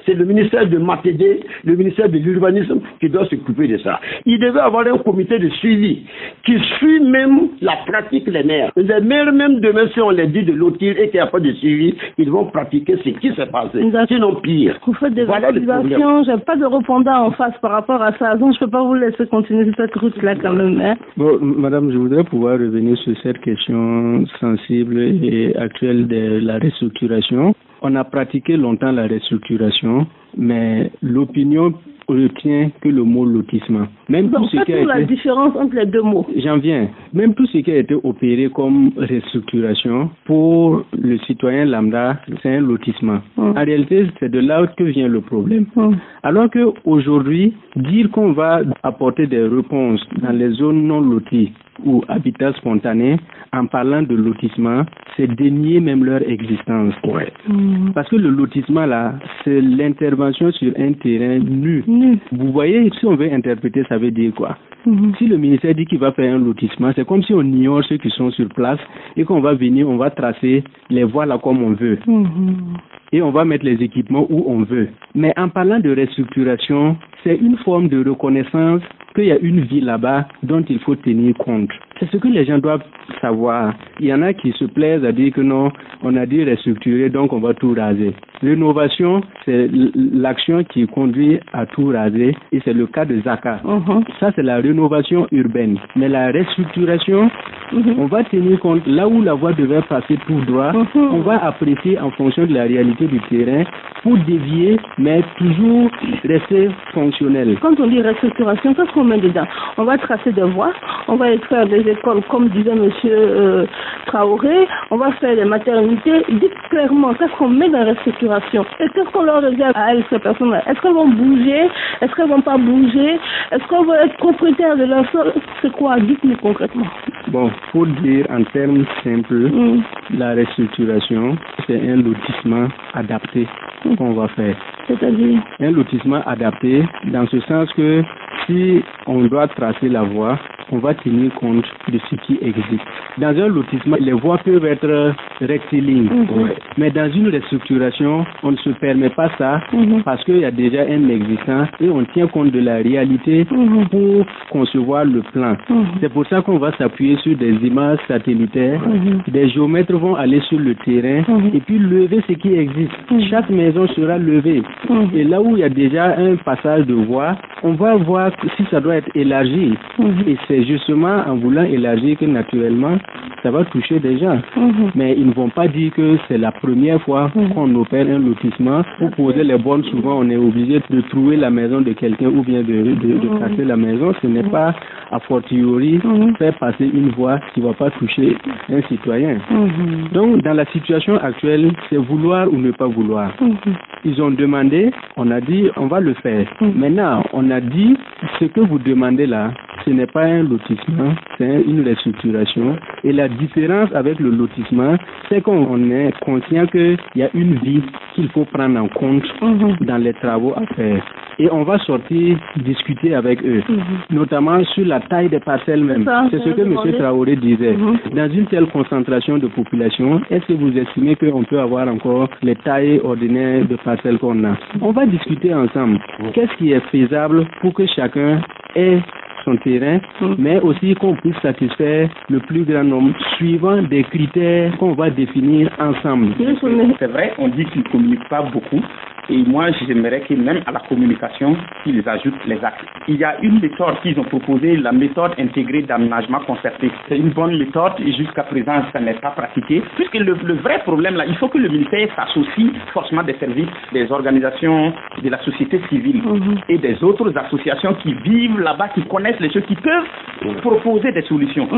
C'est le ministère de Matédé, le ministère de l'Urbanisme qui doit s'occuper de ça. Il devait avoir un comité de suivi qui suit même la pratique des maires. Les maires, même demain, si on les dit de lotir et qu'il n'y a pas de suivi, ils vont pratiquer ce qui s'est passé. Sinon pire. Vous faites des accusations, j'ai pas de répondant en face par rapport à ça. Donc je ne peux pas vous laisser continuer sur cette route-là quand même. Hein. Bon, madame, je voudrais pouvoir revenir sur cette question sensible et actuelle de la restructuration. On a pratiqué longtemps la restructuration, mais l'opinion retient que le mot lotissement. Même donc, tout ce qui a été... la différence entre les deux mots. J'en viens. Même tout ce qui a été opéré comme restructuration, pour le citoyen lambda, c'est un lotissement. En réalité, c'est de là que vient le problème. Alors qu'aujourd'hui, dire qu'on va apporter des réponses dans les zones non loties ou habitats spontanés, en parlant de lotissement, c'est dénier même leur existence. Ouais. Parce que le lotissement, là, c'est l'intervention sur un terrain nu. Vous voyez, si on veut interpréter, ça veut dire quoi? Si le ministère dit qu'il va faire un lotissement, c'est comme si on ignore ceux qui sont sur place et qu'on va venir, on va tracer les voies là comme on veut. Et on va mettre les équipements où on veut. Mais en parlant de restructuration, c'est une forme de reconnaissance qu'il y a une vie là-bas dont il faut tenir compte. C'est ce que les gens doivent savoir. Il y en a qui se plaisent à dire que non, on a dit restructurer, donc on va tout raser. Rénovation, c'est l'action qui conduit à tout raser et c'est le cas de Zaka. Ça, c'est la rénovation urbaine. Mais la restructuration, on va tenir compte là où la voie devait passer tout droit, on va apprécier en fonction de la réalité du terrain pour dévier, mais toujours rester fonctionnel. Quand on dit restructuration, qu'est-ce qu'on met dedans? On va tracer des voies, on va faire des écoles, comme disait monsieur Traoré, on va faire des maternités. Dites clairement, qu'est-ce qu'on met dans la restructuration? Et qu'est-ce qu'on leur regarde à elles, ces personnes-là? Est-ce qu'elles vont bouger? Est-ce qu'elles vont pas bouger? Est-ce qu'on va être propriétaire de leur sol? C'est quoi? Dites-nous concrètement. Bon, pour dire en termes simples, la restructuration, c'est un lotissement adapté qu'on va faire. C'est-à-dire? Un lotissement adapté dans ce sens que si on doit tracer la voie, on va tenir compte de ce qui existe. Dans un lotissement, les voies peuvent être rectilignes, mais dans une restructuration, on ne se permet pas ça parce qu'il y a déjà un existant et on tient compte de la réalité pour concevoir le plan. C'est pour ça qu'on va s'appuyer sur des images satellitaires. Des géomètres vont aller sur le terrain et puis lever ce qui existe. Chaque maison sera levée. Et là où il y a déjà un passage de voie, on va voir si ça doit être élargi. Et c'est justement en voulant élargir que naturellement, ça va toucher des gens. Mais ils ne vont pas dire que c'est la première fois qu'on opère un lotissement. Pour poser les bornes, souvent on est obligé de trouver la maison de quelqu'un ou bien de casser la maison. Ce n'est pas a fortiori faire passer une voie qui ne va pas toucher un citoyen. Donc dans la situation actuelle, c'est vouloir ou ne pas vouloir. Ils ont demandé, on a dit on va le faire. Maintenant, on a dit ce que vous demandez là, ce n'est pas un lotissement, c'est une restructuration. Et la différence avec le lotissement, c'est qu'on est conscient qu'il y a une vie qu'il faut prendre en compte dans les travaux à faire. Et on va sortir discuter avec eux, notamment sur la taille des parcelles même. C'est ce que M. Traoré disait. Dans une telle concentration de population, est-ce que vous estimez qu'on peut avoir encore les tailles ordinaires de parcelles qu'on a? On va discuter ensemble. Qu'est-ce qui est faisable pour que chacun ait son terrain, mais aussi qu'on puisse satisfaire le plus grand nombre, suivant des critères qu'on va définir ensemble. C'est vrai, on dit qu'ils ne communiquent pas beaucoup. Et moi, j'aimerais que même à la communication, qu'ils ajoutent les actes. Il y a une méthode qu'ils ont proposée, la méthode intégrée d'aménagement concerté. C'est une bonne méthode et jusqu'à présent, ça n'est pas pratiqué. Puisque le vrai problème là, il faut que le ministère s'associe forcément des services, des organisations de la société civile et des autres associations qui vivent là-bas, qui connaissent les choses, qui peuvent proposer des solutions.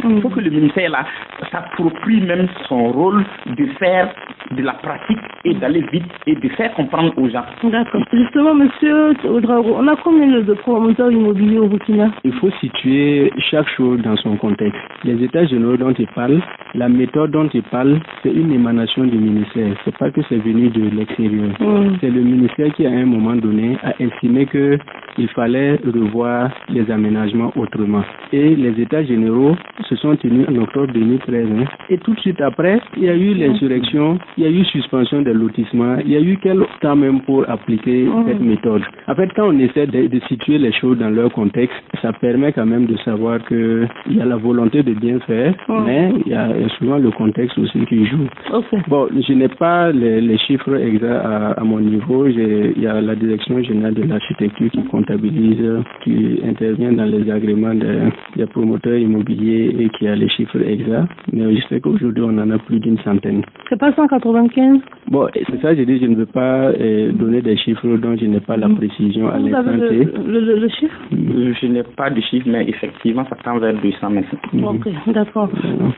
Il faut que le ministère là s'approprie même son rôle de faire de la pratique et d'aller vite et de faire comprendre aux gens. D'accord. Justement, monsieur Ouedraogo, on a combien de promoteurs immobiliers au Burkina? Il faut situer chaque chose dans son contexte. Les états généraux dont il parle, la méthode dont il parle, c'est une émanation du ministère. C'est pas que c'est venu de l'extérieur. C'est le ministère qui, à un moment donné, a estimé que il fallait revoir les aménagements autrement. Et les États généraux se sont tenus en octobre 2013. Et tout de suite après, il y a eu l'insurrection, il y a eu suspension des lotissements, il y a eu quel temps même pour appliquer cette méthode. En fait, quand on essaie de situer les choses dans leur contexte, ça permet quand même de savoir qu'il y a la volonté de bien faire, mais il y a souvent le contexte aussi qui joue. Bon, je n'ai pas les chiffres exacts à mon niveau. Il y a la direction générale de l'architecture qui comptabilise, qui intervient dans les agréments des promoteurs immobiliers et qui a les chiffres exacts. Mais je sais qu'aujourd'hui, on en a plus d'une centaine. C'est pas 195? Bon, c'est ça, j'ai dit, je ne veux pas donner des chiffres dont je n'ai pas la précision à l'instant T. Le chiffre? Je n'ai pas de chiffre, mais effectivement, ça tend vers 200 maintenant. Ok, d'accord.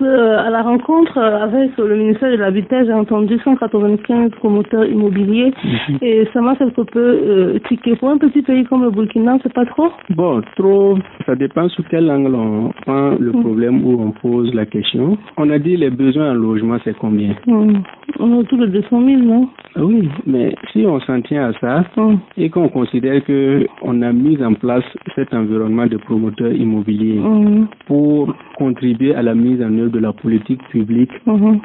À la rencontre avec le ministère de l'Habitat, j'ai entendu 195 promoteurs immobiliers et ça m'a quelque peu tiqué. Pour un petit pays comme le Burkina, c'est pas trop? Bon, trop, ça dépend sous quel angle on prend le problème ou on pose la question. On a dit les besoins en logement, c'est combien? On a autour de 200 000, non? Oui, mais si on s'en tient à ça et qu'on considère qu'on a mis en place cet environnement de promoteurs immobiliers pour contribuer à la mise en œuvre de la politique publique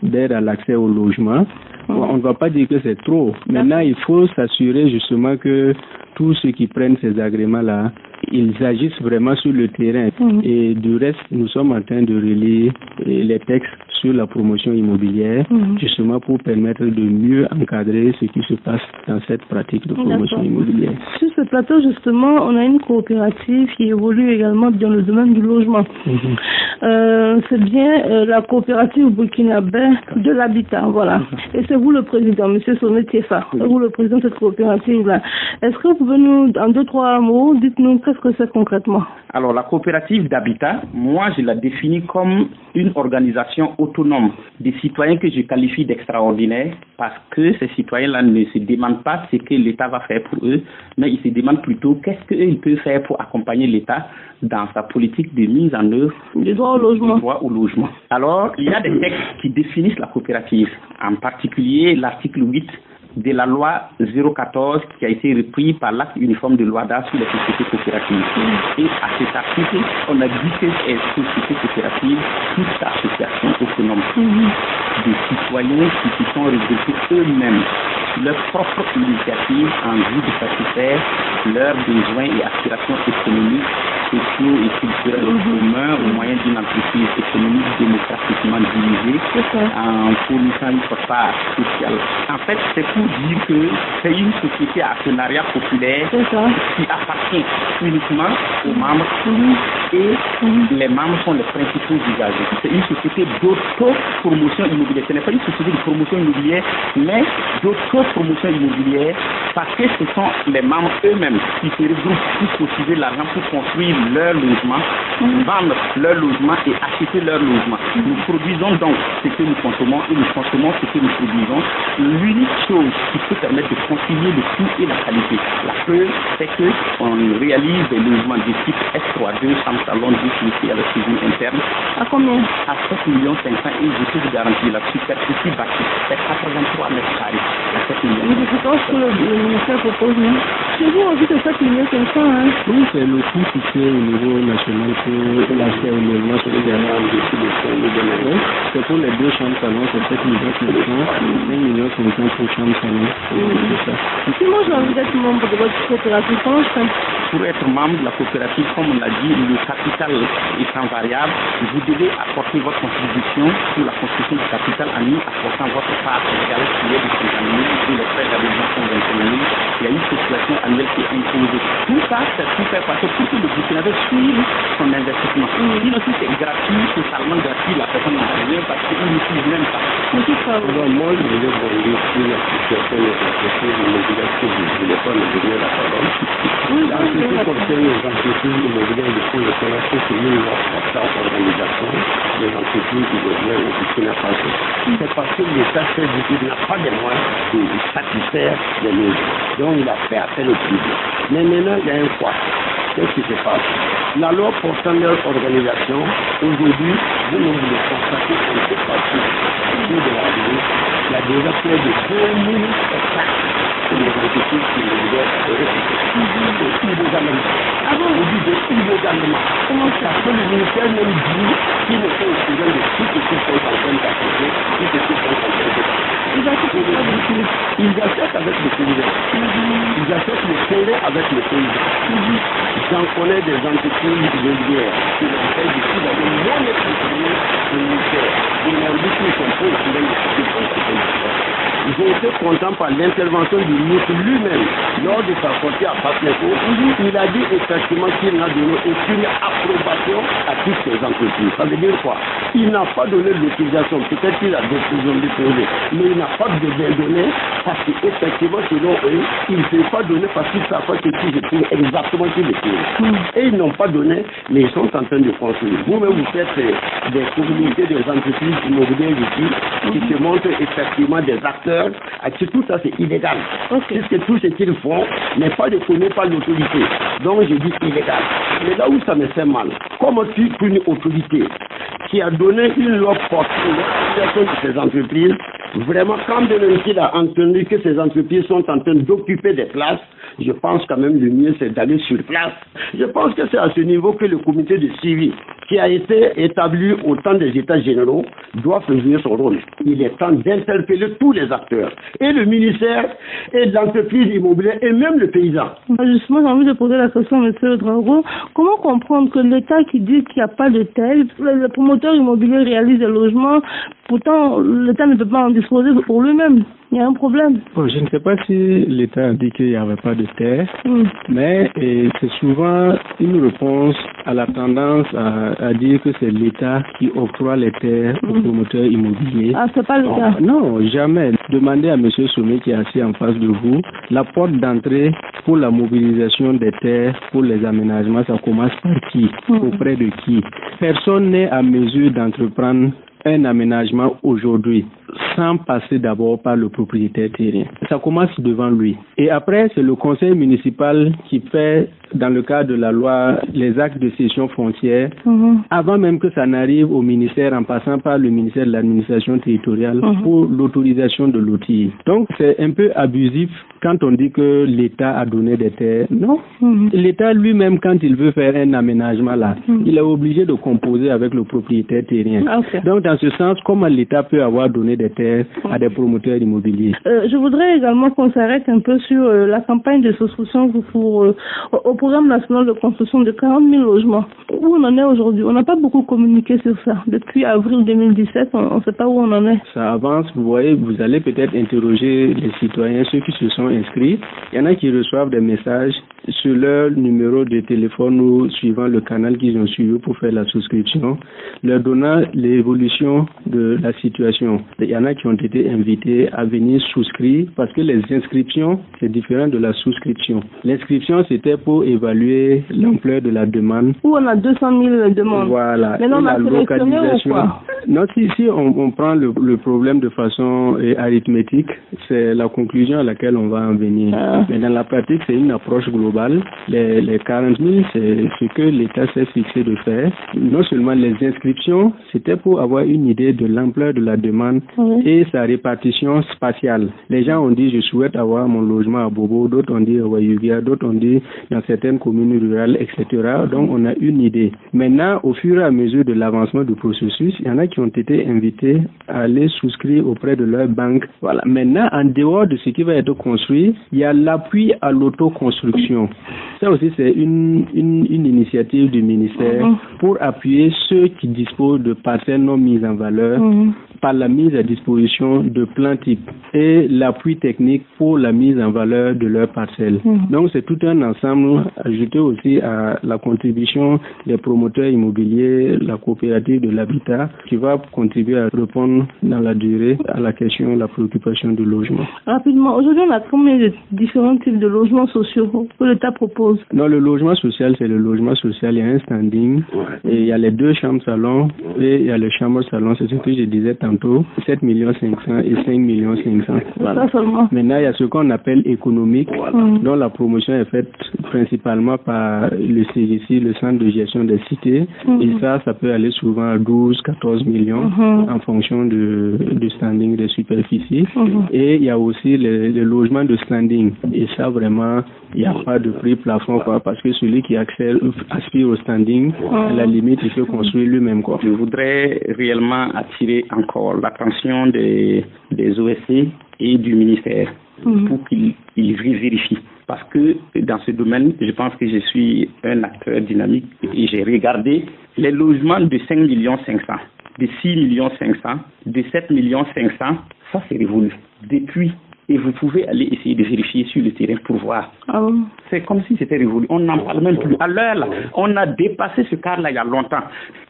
d'aide à l'accès au logement, on ne va pas dire que c'est trop. Maintenant, il faut s'assurer justement que tous ceux qui prennent ces agréments-là, ils agissent vraiment sur le terrain. Et du reste, nous sommes en train de relire les textes sur la promotion immobilière, justement pour permettre de mieux encadrer ce qui se passe dans cette pratique de promotion immobilière. Sur ce plateau, justement, on a une coopérative qui évolue également dans le domaine du logement. C'est bien la coopérative burkinabé de l'habitat, voilà. Et c'est vous le président, M. Sommet Tiefa, vous le président de cette coopérative-là. Est-ce que vous pouvez nous, en 2-3 mots, dites-nous qu'est-ce que c'est concrètement? Alors, la coopérative d'habitat, moi, je la définis comme une organisation autonome des citoyens que je qualifie d'extraordinaires parce que ces citoyens-là ne se demandent pas ce que l'État va faire pour eux, mais ils se demandent plutôt qu'est-ce qu'ils peuvent faire pour accompagner l'État dans sa politique de mise en œuvre du droit au logement. Alors, il y a des textes qui définissent la coopérative, en particulier l'article 8 de la loi 014 qui a été repris par l'acte uniforme de loi d'art sur les sociétés coopératives. Et à cet article, on a dit que les sociétés coopératives, toute association autonome des citoyens qui se sont regroupés eux-mêmes sur leur propre initiative en vue de satisfaire leurs besoins et aspirations économiques, sociaux et culturels communs au moyen d'une entreprise économique démocratiquement dirigée en fournissant une part sociale. En fait, c'est pour dire que c'est une société à actionnariat populaire qui appartient uniquement aux membres et les membres sont les principaux usagers. C'est une société d'auto-promotion immobilière. Ce n'est pas une société de promotion immobilière, mais d'auto-promotion immobilière parce que ce sont les membres eux-mêmes qui se regroupent pour cotiser l'argent pour construire leur logement, vendre leur logement et acheter leur logement. Nous produisons donc ce que nous consommons et nous consommons ce que nous produisons. L'unique chose qui peut permettre de concilier le coût et la qualité. La preuve, c'est qu'on réalise des logements de type S32, chambre salon, 10 lycées à la cuisine interne. À combien? À 7,5 millions et je peux vous garantir la superficie bâtie, c'est 83 mètres carrés. À 7 millions. Mais je pense que le ministère propose, non? Chez vous, on dit que 7 millions 500, hein? Oui, c'est le coût fixé au niveau national pour l'accès au logement sur les dernières c'est pour les 2 chambres salon, c'est 7 millions 500, 5 millions 500 pour chambre salon. Si moi j'ai envie d'être membre de votre coopérative, comment je fais? Pour être membre de la coopérative, comme on l'a dit, le capital étant variable, vous devez apporter votre contribution pour la construction du capital en y apportant votre part sociale qui est de 50 000 et les frais d'adhésion sont 25 000. Il y a une situation annuelle qui est imposée. Tout ça, c'est tout fait parce que pour que le Burkinabé suive son investissement. Sinon, si c'est gratuit, totalement gratuit, la personne n'a rien parce qu'il n'utilise même pas. Moi, je voulais rebondir sur la situation de l'entreprise immobilière que je ne voulais pas me donner la parole. Dans ce qui concerne les entreprises immobilières de fonds de connaissance, c'est une importante organisation des entreprises immobilières au Burkina Faso. C'est parce que l'État n'a pas les moyens de satisfaire les logements. Donc, il a fait appel au privé. Mais maintenant, il y a un quoi. qu'est-ce qui se passe? La loi portant leur organisation, aujourd'hui, vous le constatez qu'on peut passer au cours de la ville, il y a déjà près de 2000 hectares pour les entreprises qui les illégalement. Ah bon? On dit illégalement. Comment ça? Parce que le ministère même dit qu'il ne fait au courant de tout ce qu'ils sont en train d'appliquer, tout ce qu'ils sont en train de faire. Ils achètent avec le paysan. Ils achètent le terrain avec le paysan. J'en connais des entreprises immobilières qui ont fait du coup d'avoir non expliqué le ministère. Ils m'ont dit qu'ils sont peu au courant de ce qu'ils font. J'ai été content par l'intervention du ministre lui-même lors de sa sortie à Papeco. Il a dit effectivement qu'il n'a donné aucune approbation à toutes ces entreprises. Ça veut dire quoi? Il n'a pas donné l'utilisation. Peut-être qu'il a décision de poser, mais il n'a pas donné parce qu'effectivement, selon eux, il ne peut pas donner parce qu'ils ne savent pas ce qu'ils écrivent exactement qu'ils écrivent. Et ils n'ont pas donné, mais ils sont en train de construire. Vous-même, vous faites des communautés, des entreprises immobilières ici qui se montrent effectivement des acteurs. Tout ça, c'est illégal. Puisque tout ce qu'ils font n'est pas reconnu par l'autorité. Donc, je dis illégal. Mais là où ça me fait mal, comment tu une autorité qui a donné une loi portée de ces entreprises, vraiment, quand il a entendu que ces entreprises sont en train d'occuper des places, je pense quand même le mieux c'est d'aller sur place. Je pense que c'est à ce niveau que le comité de suivi qui a été établi au temps des États généraux doit jouer son rôle. Il est temps d'interpeller tous les acteurs, et le ministère, et l'entreprise immobilière, et même le paysan. Justement, j'ai envie de poser la question à M. Traoré. Comment comprendre que l'État qui dit qu'il n'y a pas de tel, le promoteur immobilier réalise des logements, pourtant l'État ne peut pas en disposer pour lui-même? Il y a un problème. Bon, je ne sais pas si l'État a dit qu'il n'y avait pas de terre, mais c'est souvent une réponse à la tendance à dire que c'est l'État qui octroie les terres aux promoteurs immobiliers. Ah, c'est pas le cas? Non, jamais. Demandez à M. Sommet qui est assis en face de vous, la porte d'entrée pour la mobilisation des terres, pour les aménagements, ça commence par qui? Auprès de qui? Personne n'est à mesure d'entreprendre un aménagement aujourd'hui sans passer d'abord par le propriétaire terrien. Ça commence devant lui. Et après, c'est le conseil municipal qui fait, dans le cadre de la loi, les actes de cession foncière, avant même que ça n'arrive au ministère, en passant par le ministère de l'administration territoriale pour l'autorisation de lotir. Donc, c'est un peu abusif quand on dit que l'État a donné des terres. Non. L'État lui-même, quand il veut faire un aménagement là, il est obligé de composer avec le propriétaire terrien. Donc, dans ce sens, comment l'État peut avoir donné des terres à des promoteurs immobiliers? Je voudrais également qu'on s'arrête un peu sur la campagne de souscription au programme national de construction de 40 000 logements. Où on en est aujourd'hui? On n'a pas beaucoup communiqué sur ça. Depuis avril 2017, on ne sait pas où on en est. Ça avance. Vous voyez, vous allez peut-être interroger les citoyens, ceux qui se sont inscrits. Il y en a qui reçoivent des messages sur leur numéro de téléphone ou suivant le canal qu'ils ont suivi pour faire la souscription, leur donnant l'évolution de la situation. Il y en a qui ont été invités à venir souscrire parce que les inscriptions, c'est différent de la souscription. L'inscription, c'était pour évaluer l'ampleur de la demande. Où on a 200 000 demandes. Voilà. Mais non, on a sélectionné ou quoi? Non, si on prend le problème de façon arithmétique, c'est la conclusion à laquelle on va en venir. Mais dans la pratique, c'est une approche globale. Les 40 000, c'est ce que l'État s'est fixé de faire. Non seulement les inscriptions, c'était pour avoir une idée de l'ampleur de la demande et sa répartition spatiale. Les gens ont dit, je souhaite avoir mon logement à Bobo, d'autres ont dit à Wayugia, d'autres ont dit dans certaines communes rurales, etc. Donc, on a une idée. Maintenant, au fur et à mesure de l'avancement du processus, il y en a qui ont été invités à aller souscrire auprès de leur banque. Voilà. Maintenant, en dehors de ce qui va être construit, il y a l'appui à l'autoconstruction. Ça aussi, c'est une initiative du ministère pour appuyer ceux qui disposent de parcelles non mises en valeur par la mise à disposition de plans types et l'appui technique pour la mise en valeur de leurs parcelles. Donc, c'est tout un ensemble ajouté aussi à la contribution des promoteurs immobiliers, la coopérative de l'habitat, qui va contribuer à répondre dans la durée à la question de la préoccupation du logement. Rapidement, aujourd'hui, on a combien de différents types de logements sociaux que l'État propose? Non, le logement social, c'est le logement social. Il y a un standing et il y a les 2 chambres salons et il y a les chambres salons. C'est ce que je disais tantôt. tantôt, 7 500 000 et 5 500 000. Voilà. Ça seulement. Maintenant, il y a ce qu'on appelle économique, dont la promotion est faite principalement par le CGC, le Centre de gestion des cités. Et ça peut aller souvent à 12, 14 millions en fonction du standing des superficies. Et il y a aussi les logements de standing. Et ça, vraiment, il n'y a pas de prix plafond, quoi, parce que celui qui aspire au standing, à la limite, il peut construire lui-même, quoi. Je voudrais réellement attirer encore l'attention des OSC et du ministère pour qu'ils vérifient. Parce que dans ce domaine, je pense que je suis un acteur dynamique et j'ai regardé les logements de 5 500 000, de 6 500 000, de 7 500 000, ça c'est révolu. Depuis, et vous pouvez aller essayer de vérifier sur le terrain pour voir. C'est comme si c'était révolu. On n'en parle même plus. À l'heure là, on a dépassé ce cadre-là il y a longtemps.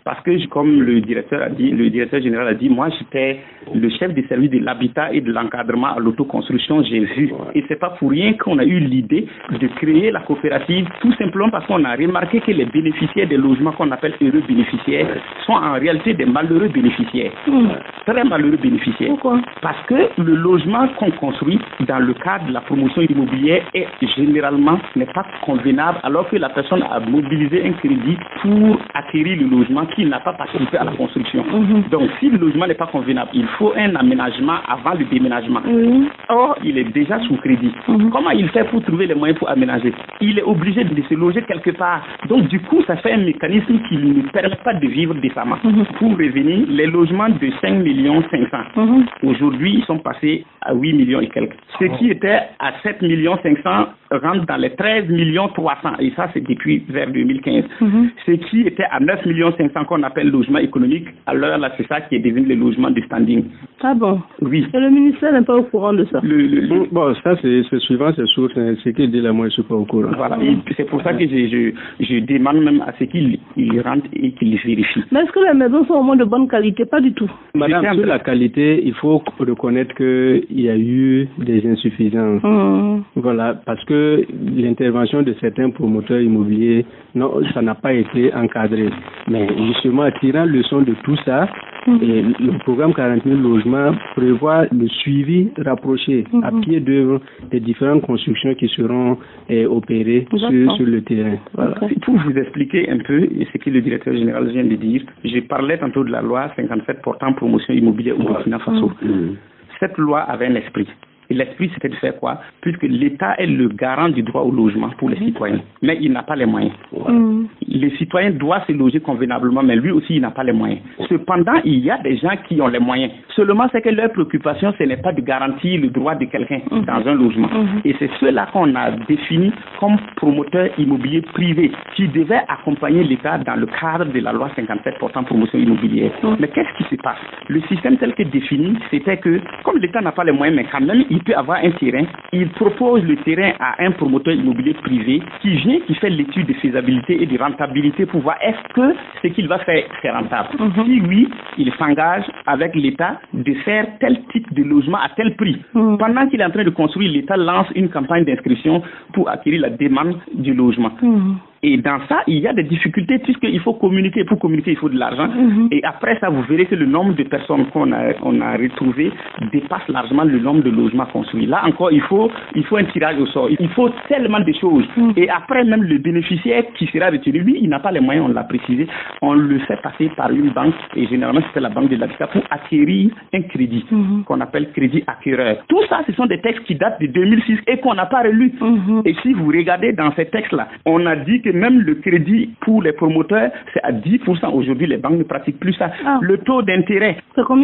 Parce que, comme le directeur général a dit, moi j'étais le chef des services de l'habitat et de l'encadrement à l'autoconstruction, j'ai vu. Et c'est pas pour rien qu'on a eu l'idée de créer la coopérative, tout simplement parce qu'on a remarqué que les bénéficiaires des logements qu'on appelle heureux bénéficiaires sont en réalité des malheureux bénéficiaires. Très malheureux bénéficiaires. Pourquoi? Parce que le logement qu'on construit dans le cadre de la promotion immobilière est généralement n'est pas convenable, alors que la personne a mobilisé un crédit pour acquérir le logement qu'il n'a pas participé à la construction. Donc, si le logement n'est pas convenable, il faut un aménagement avant le déménagement. Or, il est déjà sous crédit. Comment il fait pour trouver les moyens pour aménager? Il est obligé de se loger quelque part. Donc, du coup, ça fait un mécanisme qui ne permet pas de vivre décemment. Pour revenir, les logements de 5 500 000, aujourd'hui, ils sont passés à 8 millions et quelques. Ce qui était à 7 500 000 rentre dans les 13 300 000. Et ça, c'est depuis vers 2015. Ce qui était à 9 500 000 qu'on appelle logement économique, alors là, c'est ça qui est devenu le logement de standing. Ah bon? Oui. Et le ministère n'est pas au courant de ça? Bon, ça, c'est suivant ses sources. Ce qu'il dit là, moi, je ne suis pas au courant. Voilà. Et c'est pour ça que je demande même à ce qu'il rentre et qu'il vérifie. Mais est-ce que les maisons sont au moins de bonne qualité? Pas du tout. Madame, sur la qualité, il faut reconnaître qu'il y a eu des insuffisances. Voilà, parce que l'intervention de certains promoteurs immobiliers, non, ça n'a pas été encadré. Mais justement, tirant leçon de tout ça, et le programme 40 000 logements prévoit le suivi rapproché à pied d'œuvre des différentes constructions qui seront opérées sur le terrain. Voilà. Pour vous expliquer un peu ce que le directeur général vient de dire, je parlais tantôt de la loi 57 portant promotion immobilière au Burkina Faso. Cette loi avait un esprit. Et l'esprit, c'était de faire quoi? Puisque l'État est le garant du droit au logement pour les citoyens. Mais il n'a pas les moyens. Les citoyens doivent se loger convenablement, mais lui aussi, il n'a pas les moyens. Cependant, il y a des gens qui ont les moyens. Seulement, c'est que leur préoccupation, ce n'est pas de garantir le droit de quelqu'un dans un logement. Et c'est ceux-là qu'on a défini comme promoteurs immobiliers privés qui devaient accompagner l'État dans le cadre de la loi 57 portant promotion immobilière. Mais qu'est-ce qui se passe? Le système tel que défini, c'était que, comme l'État n'a pas les moyens, mais quand même, il peut avoir un terrain, il propose le terrain à un promoteur immobilier privé qui vient, qui fait l'étude de faisabilité et de rentabilité pour voir est-ce que ce qu'il va faire, c'est rentable. Si oui, il s'engage avec l'État de faire tel type de logement à tel prix. Pendant qu'il est en train de construire, l'État lance une campagne d'inscription pour acquérir la demande du logement. Et dans ça, il y a des difficultés puisqu'il faut communiquer. Pour communiquer, il faut de l'argent. Et après ça, vous verrez que le nombre de personnes qu'on a retrouvées dépasse largement le nombre de logements construits. Là encore, il faut un tirage au sort. Il faut tellement de choses. Et après, même le bénéficiaire qui sera retiré, lui, il n'a pas les moyens, on l'a précisé. On le fait passer par une banque, et généralement, c'était la banque de l'habitat, pour acquérir un crédit qu'on appelle crédit acquéreur. Tout ça, ce sont des textes qui datent de 2006 et qu'on n'a pas relus. Et si vous regardez dans ces textes-là, on a dit que même le crédit pour les promoteurs, c'est à 10%. Aujourd'hui, les banques ne pratiquent plus ça. Le taux d'intérêt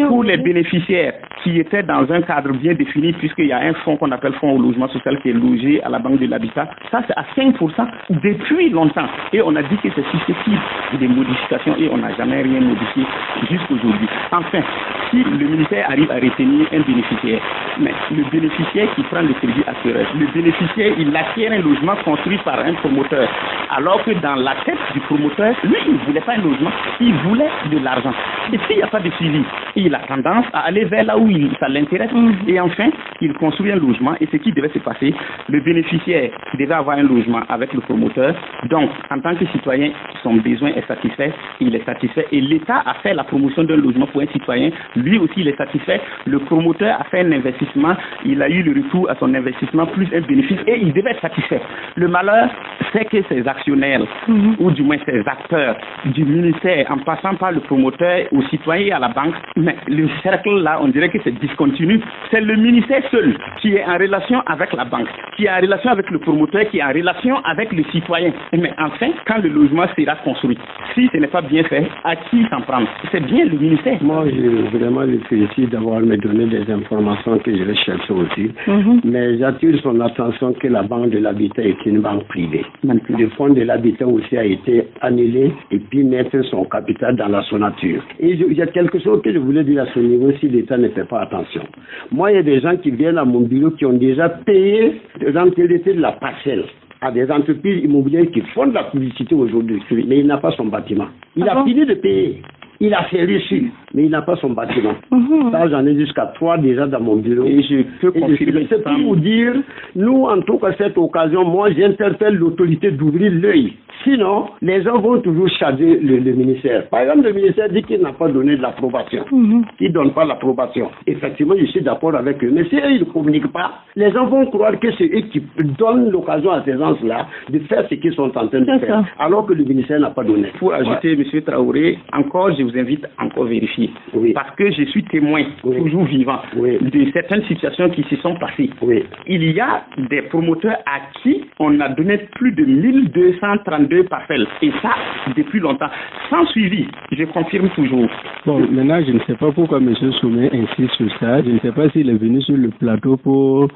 pour les bénéficiaires qui étaient dans un cadre bien défini, puisqu'il y a un fonds qu'on appelle fonds au logement social qui est logé à la banque de l'habitat, ça c'est à 5% depuis longtemps. Et on a dit que c'est susceptible des modifications et on n'a jamais rien modifié jusqu'aujourd'hui. Enfin, si le ministère arrive à retenir un bénéficiaire, mais le bénéficiaire qui prend le crédit acquéreur, le bénéficiaire, il acquiert un logement construit par un promoteur. Alors que dans la tête du promoteur, lui, il ne voulait pas un logement, il voulait de l'argent. Et s'il n'y a pas de suivi, il a tendance à aller vers là où ça l'intéresse. Et enfin, il construit un logement et ce qui devait se passer, le bénéficiaire devait avoir un logement avec le promoteur. Donc, en tant que citoyen, son besoin est satisfait, il est satisfait et l'État a fait la promotion d'un logement pour un citoyen, lui aussi il est satisfait, le promoteur a fait un investissement, il a eu le retour à son investissement plus un bénéfice et il devait être satisfait. Le malheur, c'est que ces actionnaires, ou du moins ces acteurs du ministère, en passant par le promoteur, au citoyen et à la banque, mais le cercle là, on dirait que c'est discontinu. C'est le ministère seul qui est en relation avec la banque, qui est en relation avec le promoteur, qui est en relation avec le citoyen. Mais enfin, quand le logement sera construit, si ce n'est pas bien fait, à qui s'en prendre? C'est bien le ministère. Moi, je vraiment le félicite d'avoir me donné des informations que je vais chercher aussi. Mais j'attire son attention que la Banque de l'Habitat est une banque privée. Le fonds de l'habitat aussi a été annulé et puis mettre son capital dans la sonature. Et il y a quelque chose que je voulais dire à ce niveau si l'État ne fait pas attention. Moi, il y a des gens qui viennent à mon bureau qui ont déjà payé l'entièreté de la parcelle à des entreprises immobilières qui font de la publicité aujourd'hui, mais il n'a pas son bâtiment. Il a fini de payer. Il a fait reçu, mais il n'a pas son bâtiment. Ça, j'en ai jusqu'à 3 déjà dans mon bureau. Et je peux confirmer. C'est pour vous dire, nous, en tout cas, cette occasion, moi, j'interpelle l'autorité d'ouvrir l'œil. Sinon, les gens vont toujours charger le ministère. Par exemple, le ministère dit qu'il n'a pas donné de l'approbation. Il ne donne pas l'approbation. Effectivement, je suis d'accord avec eux. Mais si eux, ils ne communiquent pas, les gens vont croire que c'est eux qui donnent l'occasion à ces gens-là de faire ce qu'ils sont en train de faire. Alors que le ministère n'a pas donné. Pour ajouter, M. Traoré, encore, je vous invite à encore vérifier. Parce que je suis témoin, toujours vivant, de certaines situations qui se sont passées. Il y a des promoteurs à qui on a donné plus de 1232 parcelles. Et ça, depuis longtemps. Sans suivi, je confirme toujours. Bon, maintenant, je ne sais pas pourquoi M. Soumet insiste sur ça. Je ne sais pas s'il est venu sur le plateau pour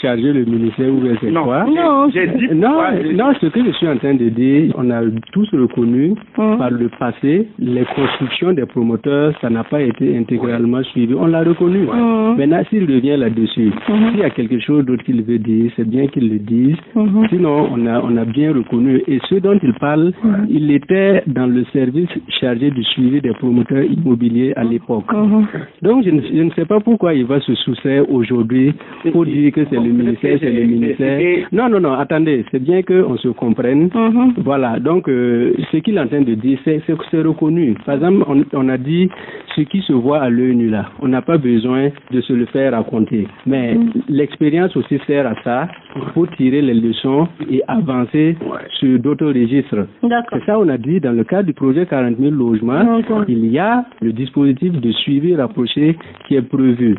charger le ministère ou c'est quoi. Non, j'ai dit non, ce que je suis en train de dire, on a tous reconnu par le passé, les constructions des promoteurs, ça n'a pas été intégralement suivi. On l'a reconnu. Maintenant, s'il revient là-dessus, s'il y a quelque chose d'autre qu'il veut dire, c'est bien qu'il le dise. Sinon, on a bien reconnu. Et ce dont il parle, il était dans le service chargé du suivi des promoteurs immobiliers à l'époque. Donc, je ne sais pas pourquoi il va se soustraire aujourd'hui pour dire que c'est le ministère, c'est le ministère. Non, attendez, c'est bien qu'on se comprenne. Voilà, donc, ce qu'il est en train de dire, c'est reconnu. Par exemple, on a dit ce qui se voit à l'œil nu là. On n'a pas besoin de se le faire raconter. Mais l'expérience aussi sert à ça pour tirer les leçons et avancer sur d'autres registres. C'est ça on a dit dans le cadre du projet 40 000 logements, il y a le dispositif de suivi rapproché qui est prévu.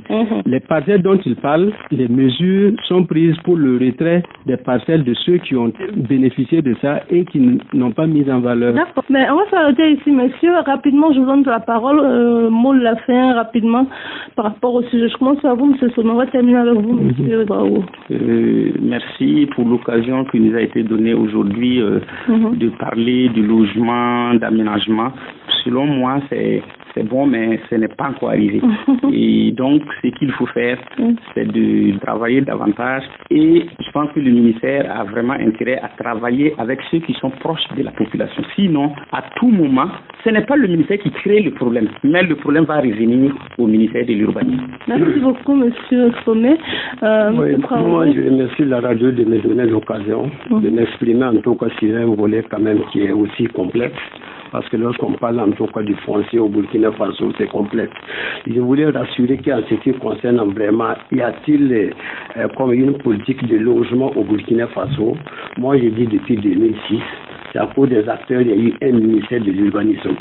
Les parcelles dont il parle, les mesures sont prises pour le retrait des parcelles de ceux qui ont bénéficié de ça et qui n'ont pas mis en valeur. D'accord. Mais on va s'arrêter ici, monsieur. Rapidement, je vous donne la parole. Mot de la fin, rapidement, par rapport au sujet. Je commence à vous, monsieur Sommet. On va terminer avec vous, monsieur Bravo. Merci pour l'occasion qui nous a été donnée aujourd'hui de parler du logement, d'aménagement. Selon moi, c'est bon, mais ce n'est pas encore arrivé. Et donc, ce qu'il faut faire, c'est de travailler davantage. Et je pense que le ministère a vraiment intérêt à travailler avec ceux qui sont proches de la population. Sinon, à tout moment, ce n'est pas le ministère qui crée le problème, mais le problème va revenir au ministère de l'Urbanisme. Merci beaucoup, monsieur Sommet. Moi, je remercie la radio de me donner l'occasion de m'exprimer en tout cas sur un volet quand même qui est aussi complexe. Parce que lorsqu'on parle en tout cas du foncier au Burkina Faso, c'est complexe. Je voulais rassurer qu'en ce qui concerne vraiment, y a-t-il comme une politique de logement au Burkina Faso? Moi, j'ai dit depuis 2006, c'est à cause des acteurs, il y a eu un ministère de l'urbanisme.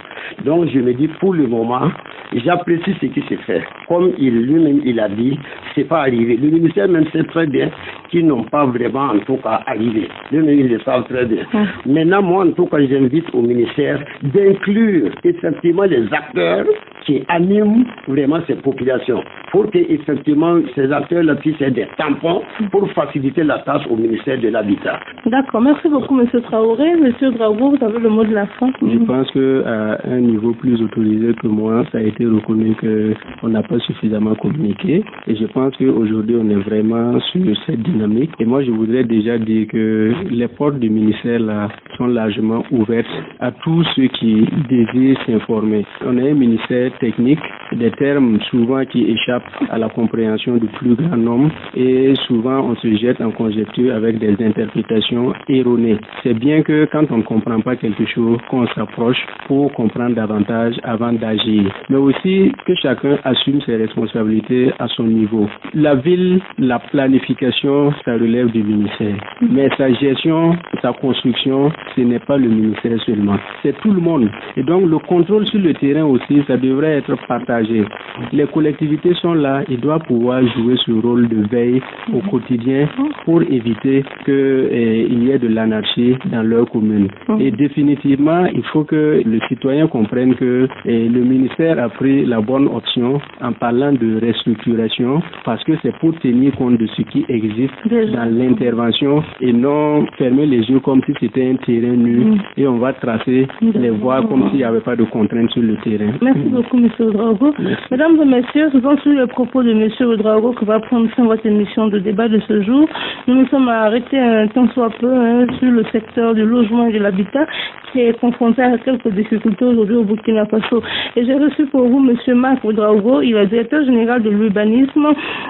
Donc, je me dis, pour le moment, j'apprécie ce qui s'est fait. Comme lui-même, il a dit, c'est pas arrivé. Le ministère même sait très bien qu'ils n'ont pas vraiment, en tout cas, arrivé. Lui-même, ils le savent très bien. Maintenant, moi, en tout cas, j'invite au ministère d'inclure effectivement les acteurs qui animent vraiment ces populations pour que effectivement ces acteurs-là puissent être des tampons pour faciliter la tâche au ministère de l'Habitat. D'accord, merci beaucoup M. Traoré. M. Drago, vous avez le mot de la fin. Je pense qu'à un niveau plus autorisé que moi, ça a été reconnu qu'on n'a pas suffisamment communiqué et je pense qu'aujourd'hui on est vraiment sur cette dynamique et moi je voudrais déjà dire que les portes du ministère là sont largement ouvertes à tous ceux qui désirent s'informer. On est un ministère technique des termes souvent qui échappent à la compréhension du plus grand nombre et souvent on se jette en conjecture avec des interprétations erronées. C'est bien que quand on ne comprend pas quelque chose, qu'on s'approche pour comprendre davantage avant d'agir. Mais aussi que chacun assume ses responsabilités à son niveau. La ville, la planification, ça relève du ministère. Mais sa gestion, sa construction, ce n'est pas le ministère seulement. C'est tout le monde. Et donc le contrôle sur le terrain aussi, ça devrait être partagé. Les collectivités sont là, ils doivent pouvoir jouer ce rôle de veille au quotidien pour éviter qu'il y ait de l'anarchie dans leur commune. Et définitivement, il faut que le citoyen comprenne que le ministère a pris la bonne option en parlant de restructuration parce que c'est pour tenir compte de ce qui existe dans l'intervention et non fermer les yeux comme si c'était un terrain nu et on va tracer les voies comme s'il n'y avait pas de contraintes sur le terrain. Merci beaucoup, M. Ouedraogo. Mesdames et messieurs, ce sont sur les propos de M. Ouedraogo que va prendre fin votre émission de débat de ce jour. Nous nous sommes arrêtés un temps soit peu sur le secteur du logement et de l'habitat qui est confronté à quelques difficultés aujourd'hui au Burkina Faso. Et j'ai reçu pour vous M. Marc Ouedraogo, il est directeur général de l'urbanisme,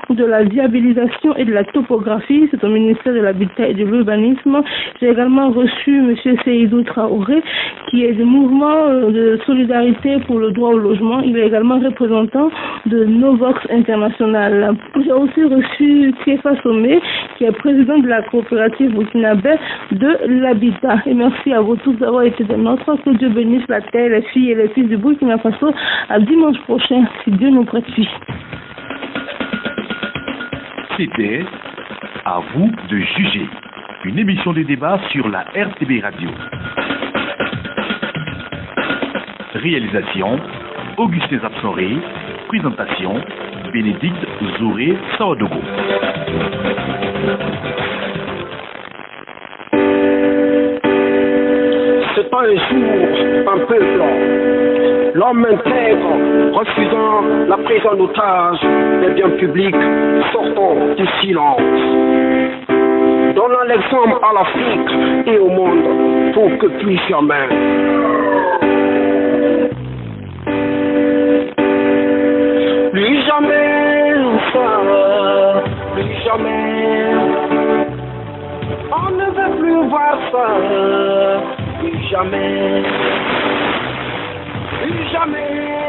de la viabilisation et de la topographie. C'est au ministère de l'Habitat et de l'Urbanisme. J'ai également reçu M. Seydou Traoré, qui est du mouvement de solidarité pour le droit au logement. Il est également représentant de Novox International. J'ai aussi reçu Kéfa Somé, qui est président de la coopérative burkinabé de l'habitat. Et merci à vous tous d'avoir été des nôtres. Que Dieu bénisse la terre, les filles et les fils du Burkina Faso. À dimanche prochain, si Dieu nous prête vie. C'était À vous de juger, une émission de débat sur la RTB Radio. Réalisation, Augustin Zapsoré. Présentation, Bénédicte Zouré Saodogo. C'est pas un jour, un peuple, l'homme intègre, refusant la prise en otage des biens publics, sortant du silence. Donnant l'exemple à l'Afrique et au monde pour que plus jamais. Plus jamais, ça, plus jamais. On ne veut plus voir ça. Plus jamais, plus jamais.